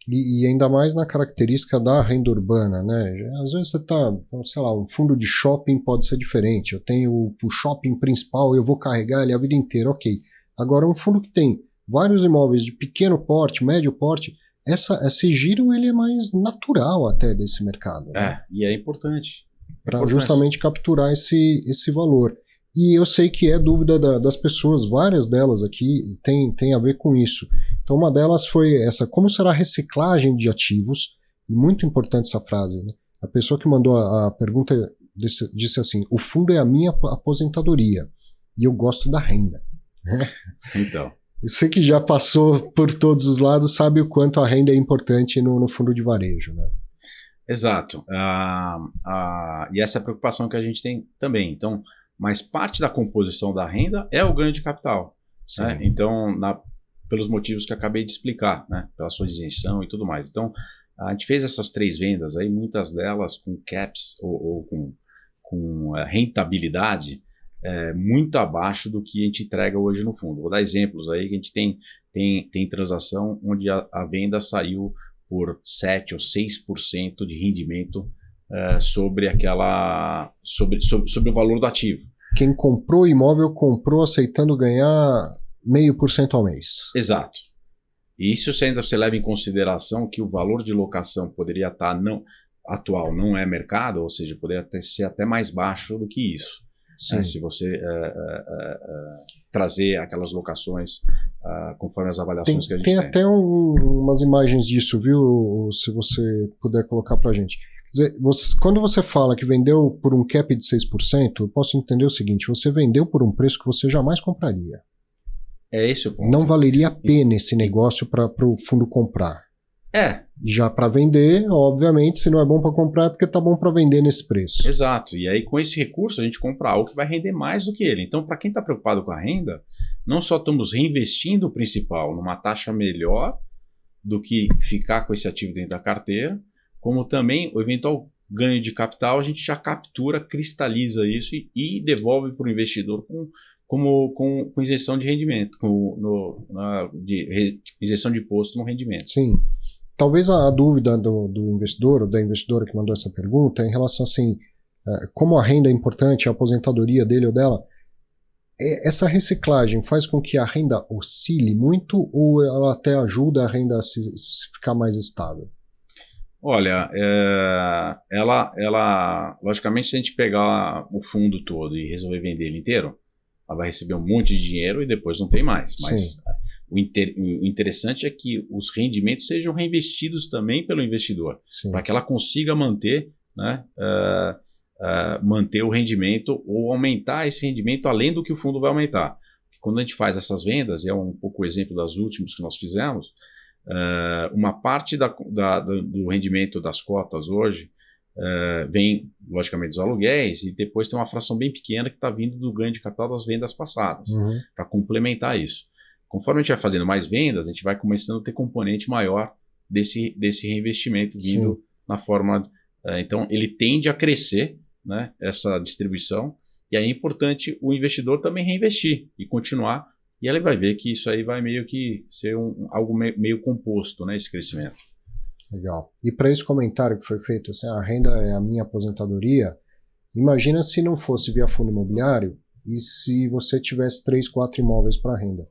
E ainda mais na característica da renda urbana, né? Às vezes você está, sei lá, um fundo de shopping pode ser diferente. Eu tenho o shopping principal, eu vou carregar ele a vida inteira, ok. Agora, um fundo que tem vários imóveis de pequeno porte, médio porte, esse giro ele é mais natural até desse mercado. Né? E é importante. Para justamente capturar esse valor. E eu sei que é dúvida das pessoas, várias delas aqui tem a ver com isso. Então uma delas foi essa, como será a reciclagem de ativos? E muito importante essa frase, né? A pessoa que mandou a pergunta disse assim, o fundo é a minha aposentadoria e eu gosto da renda. Então. Você que já passou por todos os lados sabe o quanto a renda é importante no fundo de varejo, né? Exato. E essa é a preocupação que a gente tem também. Então, mas parte da composição da renda é o ganho de capital. Né? Então, pelos motivos que acabei de explicar, né? Pela sua isenção e tudo mais. Então, a gente fez essas 3 vendas, aí, muitas delas com caps ou com rentabilidade muito abaixo do que a gente entrega hoje no fundo. Vou dar exemplos aí que a gente tem transação onde a venda saiu por 7 ou 6% de rendimento sobre o valor do ativo. Quem comprou o imóvel comprou aceitando ganhar 0,5% ao mês. Exato. E isso você leva em consideração que o valor de locação poderia estar atual, não é mercado, ou seja, poderia ser até mais baixo do que isso. né, se você trazer aquelas locações conforme as avaliações que a gente tem. Tem até umas imagens disso, viu? Se você puder colocar para a gente. Quer dizer, quando você fala que vendeu por um cap de 6%, eu posso entender o seguinte, você vendeu por um preço que você jamais compraria. É esse o ponto. Não valeria a pena esse negócio para o fundo comprar. Já para vender, obviamente, se não é bom para comprar é porque tá bom para vender nesse preço. Exato. E aí, com esse recurso, a gente compra algo que vai render mais do que ele. Então, para quem está preocupado com a renda, não só estamos reinvestindo o principal numa taxa melhor do que ficar com esse ativo dentro da carteira, como também o eventual ganho de capital, a gente já captura, cristaliza isso e devolve para o investidor com isenção de rendimento, isenção de imposto no rendimento. Sim. Talvez a dúvida do investidor ou da investidora que mandou essa pergunta é em relação assim, como a renda é importante, a aposentadoria dele ou dela, essa reciclagem faz com que a renda oscile muito ou ela até ajuda a renda a se ficar mais estável? Olha, ela logicamente, se a gente pegar o fundo todo e resolver vender ele inteiro, ela vai receber um monte de dinheiro e depois não tem mais. Mas o interessante é que os rendimentos sejam reinvestidos também pelo investidor, para que ela consiga manter, né, manter o rendimento ou aumentar esse rendimento além do que o fundo vai aumentar. Quando a gente faz essas vendas, e é um pouco o exemplo das últimas que nós fizemos, uma parte do rendimento das cotas hoje vem, logicamente, dos aluguéis e depois tem uma fração bem pequena que está vindo do ganho de capital das vendas passadas, para complementar isso. Conforme a gente vai fazendo mais vendas, a gente vai começando a ter componente maior desse reinvestimento vindo na forma... então, ele tende a crescer, né, essa distribuição, e aí é importante o investidor também reinvestir e continuar, e ele vai ver que isso aí vai meio que ser algo meio composto, né, esse crescimento. Legal. E para esse comentário que foi feito, assim, a renda é a minha aposentadoria, imagina se não fosse via fundo imobiliário e se você tivesse 3, 4 imóveis para renda.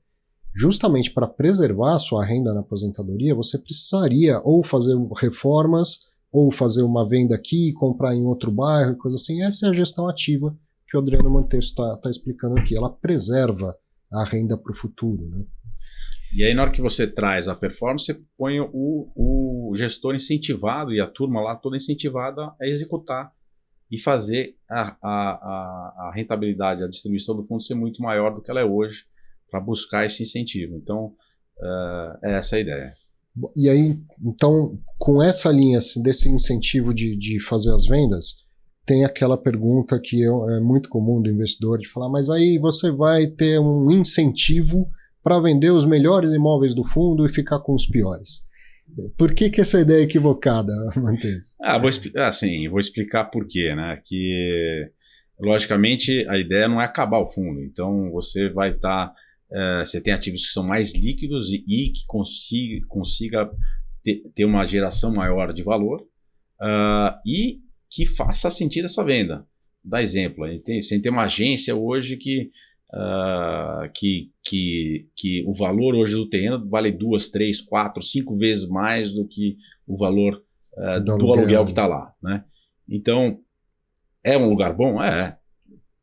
Justamente para preservar a sua renda na aposentadoria, você precisaria ou fazer reformas, ou fazer uma venda aqui, comprar em outro bairro, coisa assim. Essa é a gestão ativa que o Adriano Manteço está explicando aqui. Ela preserva a renda para o futuro, né? E aí, na hora que você traz a performance, você põe o gestor incentivado e a turma lá toda incentivada a executar e fazer a rentabilidade, a distribuição do fundo ser muito maior do que ela é hoje, para buscar esse incentivo. Então, é essa a ideia. E aí, então, com essa linha desse incentivo de fazer as vendas, tem aquela pergunta que é muito comum do investidor, de falar, mas aí você vai ter um incentivo para vender os melhores imóveis do fundo e ficar com os piores. Por que essa ideia é equivocada, Manteço? Vou explicar por quê, né? Que, logicamente, a ideia não é acabar o fundo. Então, você vai estar... você tem ativos que são mais líquidos e que consiga ter uma geração maior de valor e que faça sentido essa venda. Dá exemplo, a gente tem uma agência hoje que o valor hoje do terreno vale 2, 3, 4, 5 vezes mais do que o valor do aluguel que está lá, né? Então, é um lugar bom?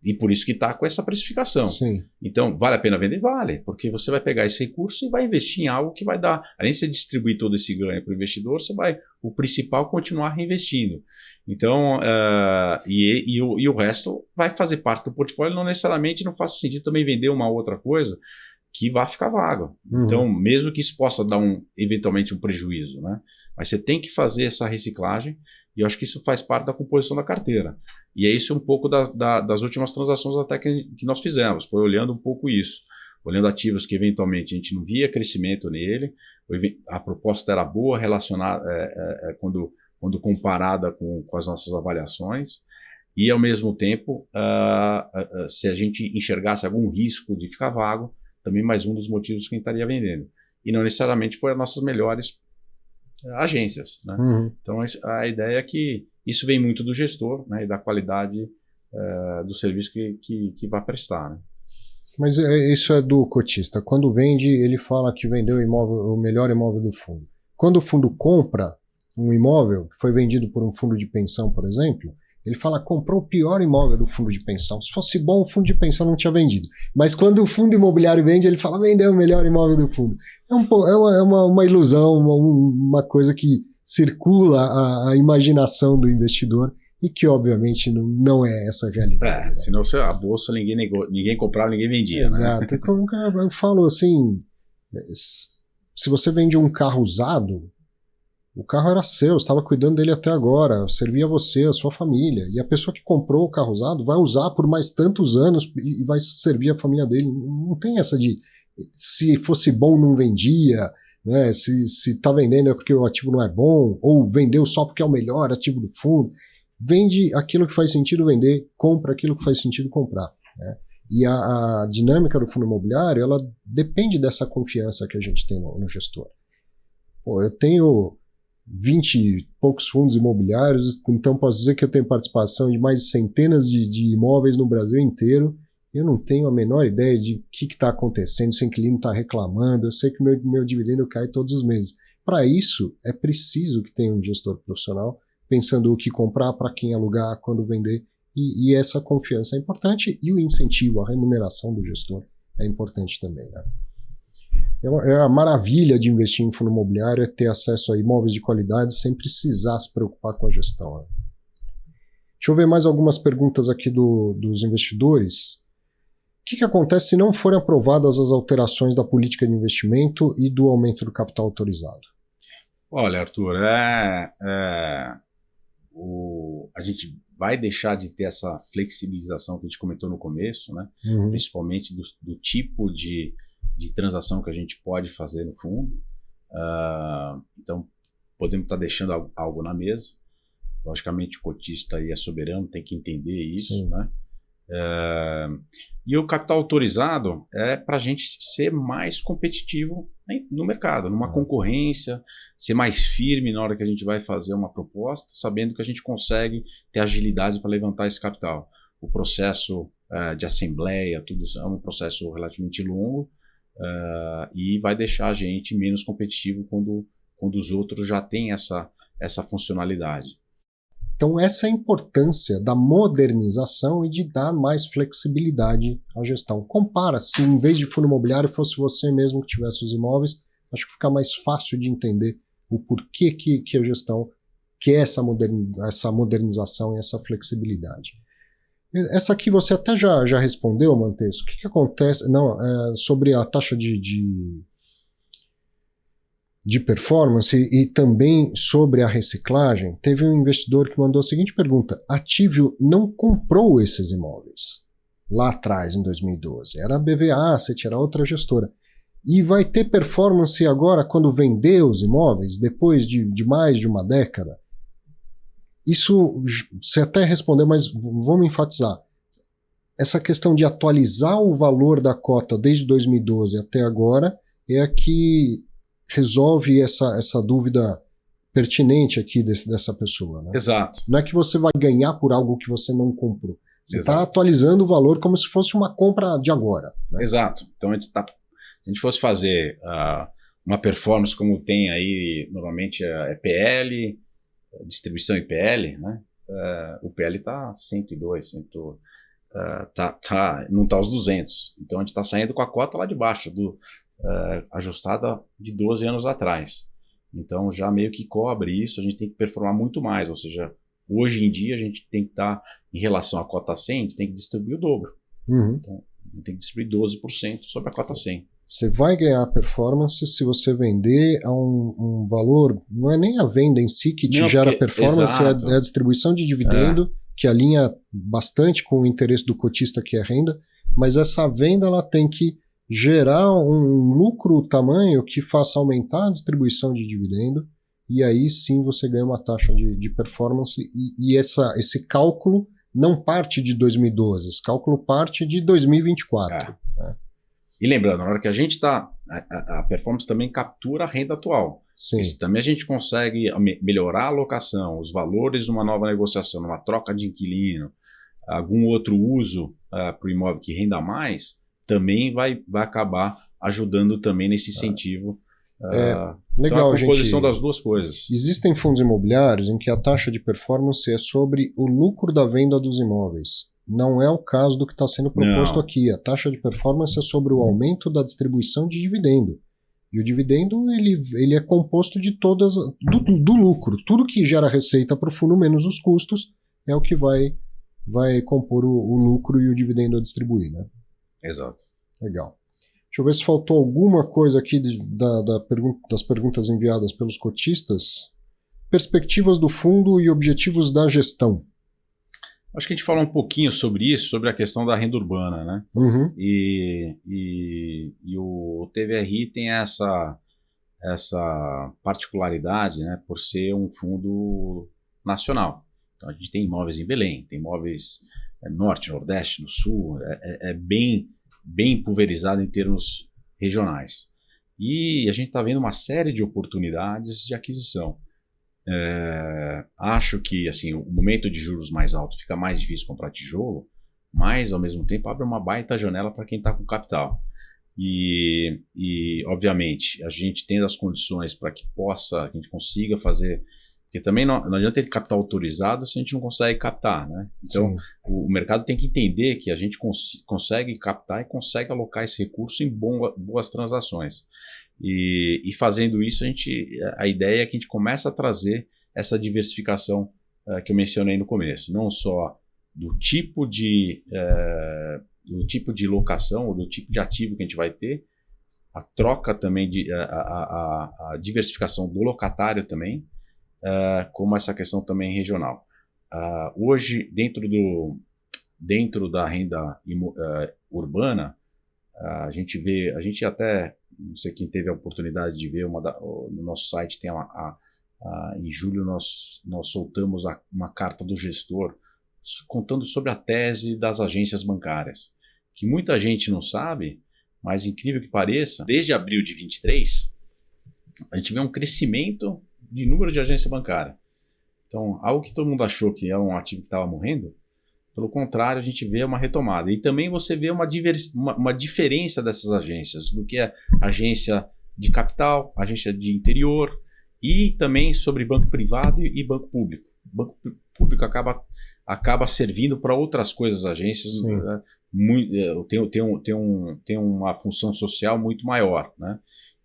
E por isso que está com essa precificação. Sim. Então, vale a pena vender? Vale, porque você vai pegar esse recurso e vai investir em algo que vai dar. Além de você distribuir todo esse ganho para o investidor, você vai, o principal, continuar reinvestindo. Então, o resto vai fazer parte do portfólio, não necessariamente não faz sentido também vender uma outra coisa que vai ficar vago. Então, mesmo que isso possa dar eventualmente um prejuízo, né? Mas você tem que fazer essa reciclagem. E eu acho que isso faz parte da composição da carteira. E é isso um pouco das últimas transações até que nós fizemos. Foi olhando um pouco isso. Olhando ativos que eventualmente a gente não via crescimento nele. A proposta era boa relacionada quando comparada com as nossas avaliações. E ao mesmo tempo, se a gente enxergasse algum risco de ficar vago, também mais um dos motivos que a gente estaria vendendo. E não necessariamente foram as nossas melhores agências, né? Então a ideia é que isso vem muito do gestor, né, e da qualidade do serviço que vai prestar, né? Mas isso é do cotista. Quando vende, ele fala que vendeu o melhor imóvel do fundo. Quando o fundo compra um imóvel que foi vendido por um fundo de pensão, por exemplo, Ele fala, comprou o pior imóvel do fundo de pensão. Se fosse bom, o fundo de pensão não tinha vendido. Mas quando o fundo imobiliário vende, ele fala, vendeu o melhor imóvel do fundo. É uma ilusão, uma coisa que circula a imaginação do investidor e que, obviamente, não é essa a realidade. Né? Senão a bolsa ninguém comprava, ninguém vendia. Exato. Né? Eu falo assim, se você vende um carro usado, o carro era seu, você estava cuidando dele até agora, servia você, a sua família. E a pessoa que comprou o carro usado vai usar por mais tantos anos e vai servir a família dele. Não tem essa de se fosse bom não vendia, né? Se está vendendo é porque o ativo não é bom, ou vendeu só porque é o melhor ativo do fundo. Vende aquilo que faz sentido vender, compra aquilo que faz sentido comprar. Né? E a dinâmica do fundo imobiliário, ela depende dessa confiança que a gente tem no gestor. Pô, eu tenho 20 e poucos fundos imobiliários, então posso dizer que eu tenho participação de mais centenas de imóveis no Brasil inteiro. Eu não tenho a menor ideia de o que está acontecendo, se o inquilino está reclamando. Eu sei que meu dividendo cai todos os meses. Para isso, é preciso que tenha um gestor profissional pensando o que comprar, para quem alugar, quando vender. E essa confiança é importante e o incentivo, a remuneração do gestor é importante também. Né? É a maravilha de investir em fundo imobiliário é ter acesso a imóveis de qualidade sem precisar se preocupar com a gestão. Né? Deixa eu ver mais algumas perguntas aqui dos investidores. O que acontece se não forem aprovadas as alterações da política de investimento e do aumento do capital autorizado? Olha, Arthur, a gente vai deixar de ter essa flexibilização que a gente comentou no começo, né? Uhum. Principalmente do tipo de transação que a gente pode fazer no fundo. Então, podemos estar deixando algo na mesa. Logicamente, o cotista aí é soberano, tem que entender isso. Sim. Né? E o capital autorizado é para a gente ser mais competitivo no mercado, numa concorrência, ser mais firme na hora que a gente vai fazer uma proposta, sabendo que a gente consegue ter agilidade para levantar esse capital. O processo de assembleia, tudo é um processo relativamente longo e vai deixar a gente menos competitivo quando os outros já têm essa funcionalidade. Então essa é a importância da modernização e de dar mais flexibilidade à gestão. Compara, se em vez de fundo imobiliário fosse você mesmo que tivesse os imóveis, acho que fica mais fácil de entender o porquê que a gestão quer essa modernização e essa flexibilidade. Essa aqui você até já respondeu, Mantes. O que acontece sobre a taxa de performance e também sobre a reciclagem? Teve um investidor que mandou a seguinte pergunta: a Tivio não comprou esses imóveis lá atrás, em 2012. Era a BVA Asset, era outra gestora. E vai ter performance agora quando vender os imóveis, depois de mais de uma década? Isso você até respondeu, mas vamos enfatizar. Essa questão de atualizar o valor da cota desde 2012 até agora é a que resolve essa dúvida pertinente aqui dessa pessoa. Né? Exato. Não é que você vai ganhar por algo que você não comprou. Você está atualizando o valor como se fosse uma compra de agora. Né? Exato. Então, se a gente fosse fazer uma performance como tem aí, normalmente é PL, distribuição IPL, né? O PL está 102, não está aos 200. Então, a gente está saindo com a cota lá de baixo, ajustada de 12 anos atrás. Então já meio que cobre isso, a gente tem que performar muito mais, ou seja, hoje em dia a gente tem que estar, em relação à cota 100, a gente tem que distribuir o dobro. Uhum. Então a gente tem que distribuir 12% sobre a cota 100. Você vai ganhar performance se você vender a um valor, não é nem a venda em si que te gera performance, é a distribuição de dividendo, que alinha bastante com o interesse do cotista, que é renda, mas essa venda ela tem que gerar um lucro tamanho que faça aumentar a distribuição de dividendo, e aí sim você ganha uma taxa de performance, e esse cálculo não parte de 2012, esse cálculo parte de 2024. Né? E lembrando, na hora que a gente está, a performance também captura a renda atual. Sim. Se também a gente consegue melhorar a alocação, os valores numa nova negociação, numa troca de inquilino, algum outro uso para o imóvel que renda mais, também vai acabar ajudando também nesse incentivo Legal, então a composição gente. das duas coisas. Existem fundos imobiliários em que a taxa de performance é sobre o lucro da venda dos imóveis. Não é o caso do que está sendo proposto aqui. A taxa de performance é sobre o aumento da distribuição de dividendo. E o dividendo ele é composto de do lucro. Tudo que gera receita para o fundo menos os custos é o que vai compor o lucro e o dividendo a distribuir, né? Exato. Legal. Deixa eu ver se faltou alguma coisa aqui das perguntas enviadas pelos cotistas. Perspectivas do fundo e objetivos da gestão. Acho que a gente falou um pouquinho sobre isso, sobre a questão da renda urbana, né? Uhum. E o TVRI tem essa particularidade, né, por ser um fundo nacional. Então a gente tem imóveis em Belém, tem imóveis norte, nordeste, no sul, bem pulverizado em termos regionais. E a gente está vendo uma série de oportunidades de aquisição. Acho que assim, o momento de juros mais alto fica mais difícil comprar tijolo, mas ao mesmo tempo abre uma baita janela para quem está com capital. E obviamente a gente tendo as condições para que a gente consiga fazer, porque também não adianta ter capital autorizado se a gente não consegue captar, né? Então o mercado tem que entender que a gente consegue captar e consegue alocar esse recurso em boas transações. E fazendo isso, a ideia é que a gente começa a trazer essa diversificação que eu mencionei no começo, não só do tipo de locação ou do tipo de ativo que a gente vai ter, a troca também, a diversificação do locatário também, como essa questão também regional. Hoje, dentro da renda urbana, a gente até, não sei quem teve a oportunidade de ver, no nosso site tem em julho nós soltamos uma carta do gestor contando sobre a tese das agências bancárias, que muita gente não sabe, mas incrível que pareça, desde abril de 23, a gente vê um crescimento de número de agência bancária. Então, algo que todo mundo achou que era um ativo que estava morrendo, pelo contrário, a gente vê uma retomada. E também você vê uma diferença dessas agências, do que é agência de capital, agência de interior, e também sobre banco privado e banco público. Banco público acaba servindo para outras coisas, agências, né? Tem uma função social muito maior, né?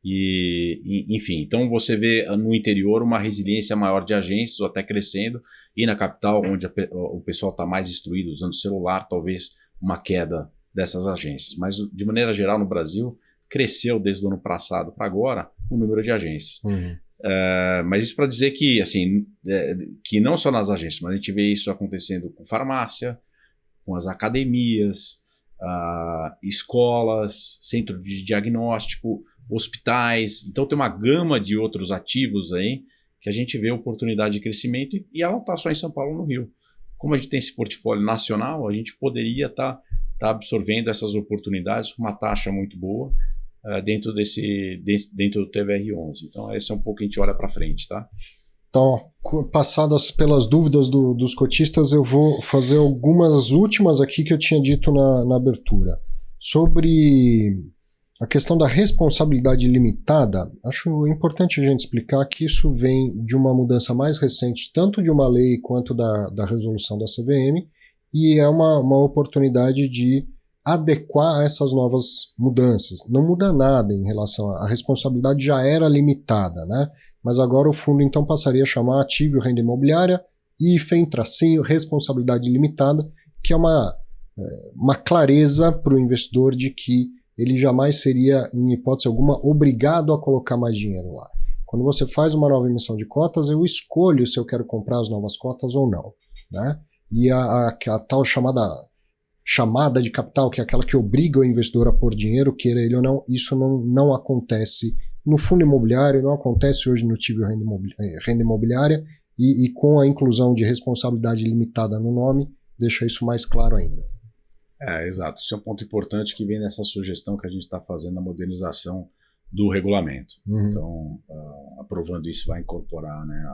Enfim, então você vê no interior uma resiliência maior de agências, ou até crescendo, e na capital, onde o pessoal está mais instruído, usando celular, talvez uma queda dessas agências. Mas, de maneira geral, no Brasil, cresceu desde o ano passado para agora o número de agências. Uhum. Mas isso para dizer que, assim, que não só nas agências, mas a gente vê isso acontecendo com farmácia, com as academias, escolas, centro de diagnóstico, hospitais. Então tem uma gama de outros ativos aí que a gente vê oportunidade de crescimento, e ela não está só em São Paulo, no Rio. Como a gente tem esse portfólio nacional, a gente poderia estar absorvendo essas oportunidades com uma taxa muito boa dentro do TVR11. Então esse é um pouco que a gente olha para frente, tá? Então, passadas pelas dúvidas dos cotistas, eu vou fazer algumas últimas aqui que eu tinha dito na abertura. Sobre a questão da responsabilidade limitada, acho importante a gente explicar que isso vem de uma mudança mais recente, tanto de uma lei quanto da resolução da CVM, e é uma oportunidade de adequar essas novas mudanças. Não muda nada em relação à responsabilidade, já era limitada, né? Mas agora o fundo então passaria a chamar ativo e renda imobiliária, hífen, tracinho, responsabilidade limitada, que é uma clareza para o investidor de que ele jamais seria, em hipótese alguma, obrigado a colocar mais dinheiro lá. Quando você faz uma nova emissão de cotas, eu escolho se eu quero comprar as novas cotas ou não, né? E a tal chamada de capital, que é aquela que obriga o investidor a pôr dinheiro, queira ele ou não, isso não acontece no fundo imobiliário, não acontece hoje no ativo renda imobiliária, e com a inclusão de responsabilidade limitada no nome, deixa isso mais claro ainda. Exato. Isso é um ponto importante que vem nessa sugestão que a gente está fazendo na modernização do regulamento. Uhum. Então, aprovando isso, vai incorporar, né,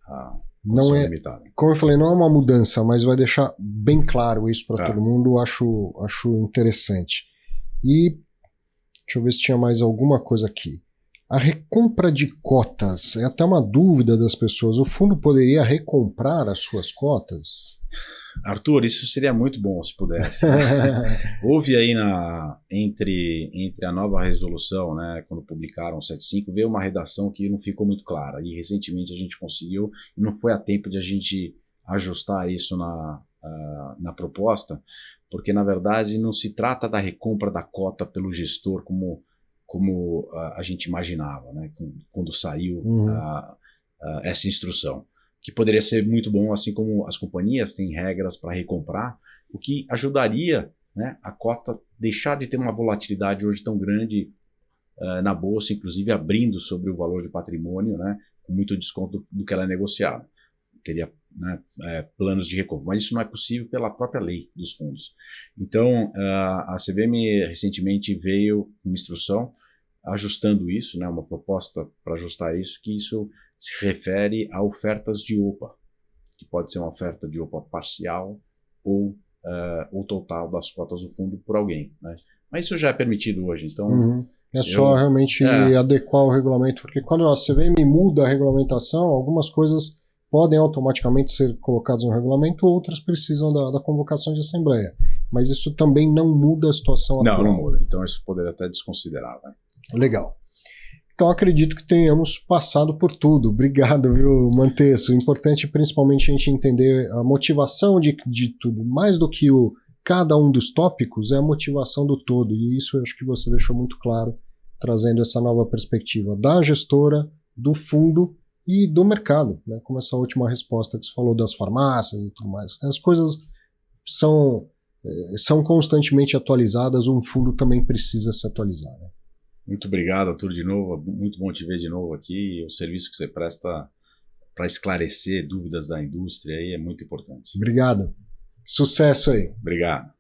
a não é limitada. Como eu falei, não é uma mudança, mas vai deixar bem claro isso para todo mundo. Acho interessante. E deixa eu ver se tinha mais alguma coisa aqui. A recompra de cotas é até uma dúvida das pessoas. O fundo poderia recomprar as suas cotas? Arthur, isso seria muito bom se pudesse. Houve aí entre a nova resolução, né, quando publicaram o 75, veio uma redação que não ficou muito clara. E recentemente a gente conseguiu, e não foi a tempo de a gente ajustar isso na proposta, porque na verdade não se trata da recompra da cota pelo gestor como a gente imaginava, né, quando saiu essa instrução. Que poderia ser muito bom, assim como as companhias têm regras para recomprar, o que ajudaria, né, a cota deixar de ter uma volatilidade hoje tão grande na bolsa, inclusive abrindo sobre o valor de patrimônio, né, com muito desconto do que ela é negociada. Teria, né, planos de recompra, mas isso não é possível pela própria lei dos fundos. Então, a CVM recentemente veio com uma instrução ajustando isso, né, uma proposta para ajustar isso, que isso se refere a ofertas de OPA, que pode ser uma oferta de OPA parcial ou o total das cotas do fundo por alguém, né? Mas isso já é permitido hoje, então... É só realmente adequar o regulamento, porque quando a CVM muda a regulamentação, algumas coisas podem automaticamente ser colocadas no regulamento, outras precisam da convocação de assembleia. Mas isso também não muda a situação atual. Não muda. Então isso poderia até desconsiderar, né? Legal. Então acredito que tenhamos passado por tudo. Obrigado, viu, Manteço? Importante principalmente a gente entender a motivação de tudo. Mais do que cada um dos tópicos é a motivação do todo. E isso eu acho que você deixou muito claro, trazendo essa nova perspectiva da gestora, do fundo e do mercado, né? Como essa última resposta que você falou das farmácias e tudo mais. As coisas são constantemente atualizadas, um fundo também precisa se atualizar, né? Muito obrigado, Arthur, de novo. Muito bom te ver de novo aqui. O serviço que você presta para esclarecer dúvidas da indústria aí é muito importante. Obrigado. Sucesso aí. Obrigado.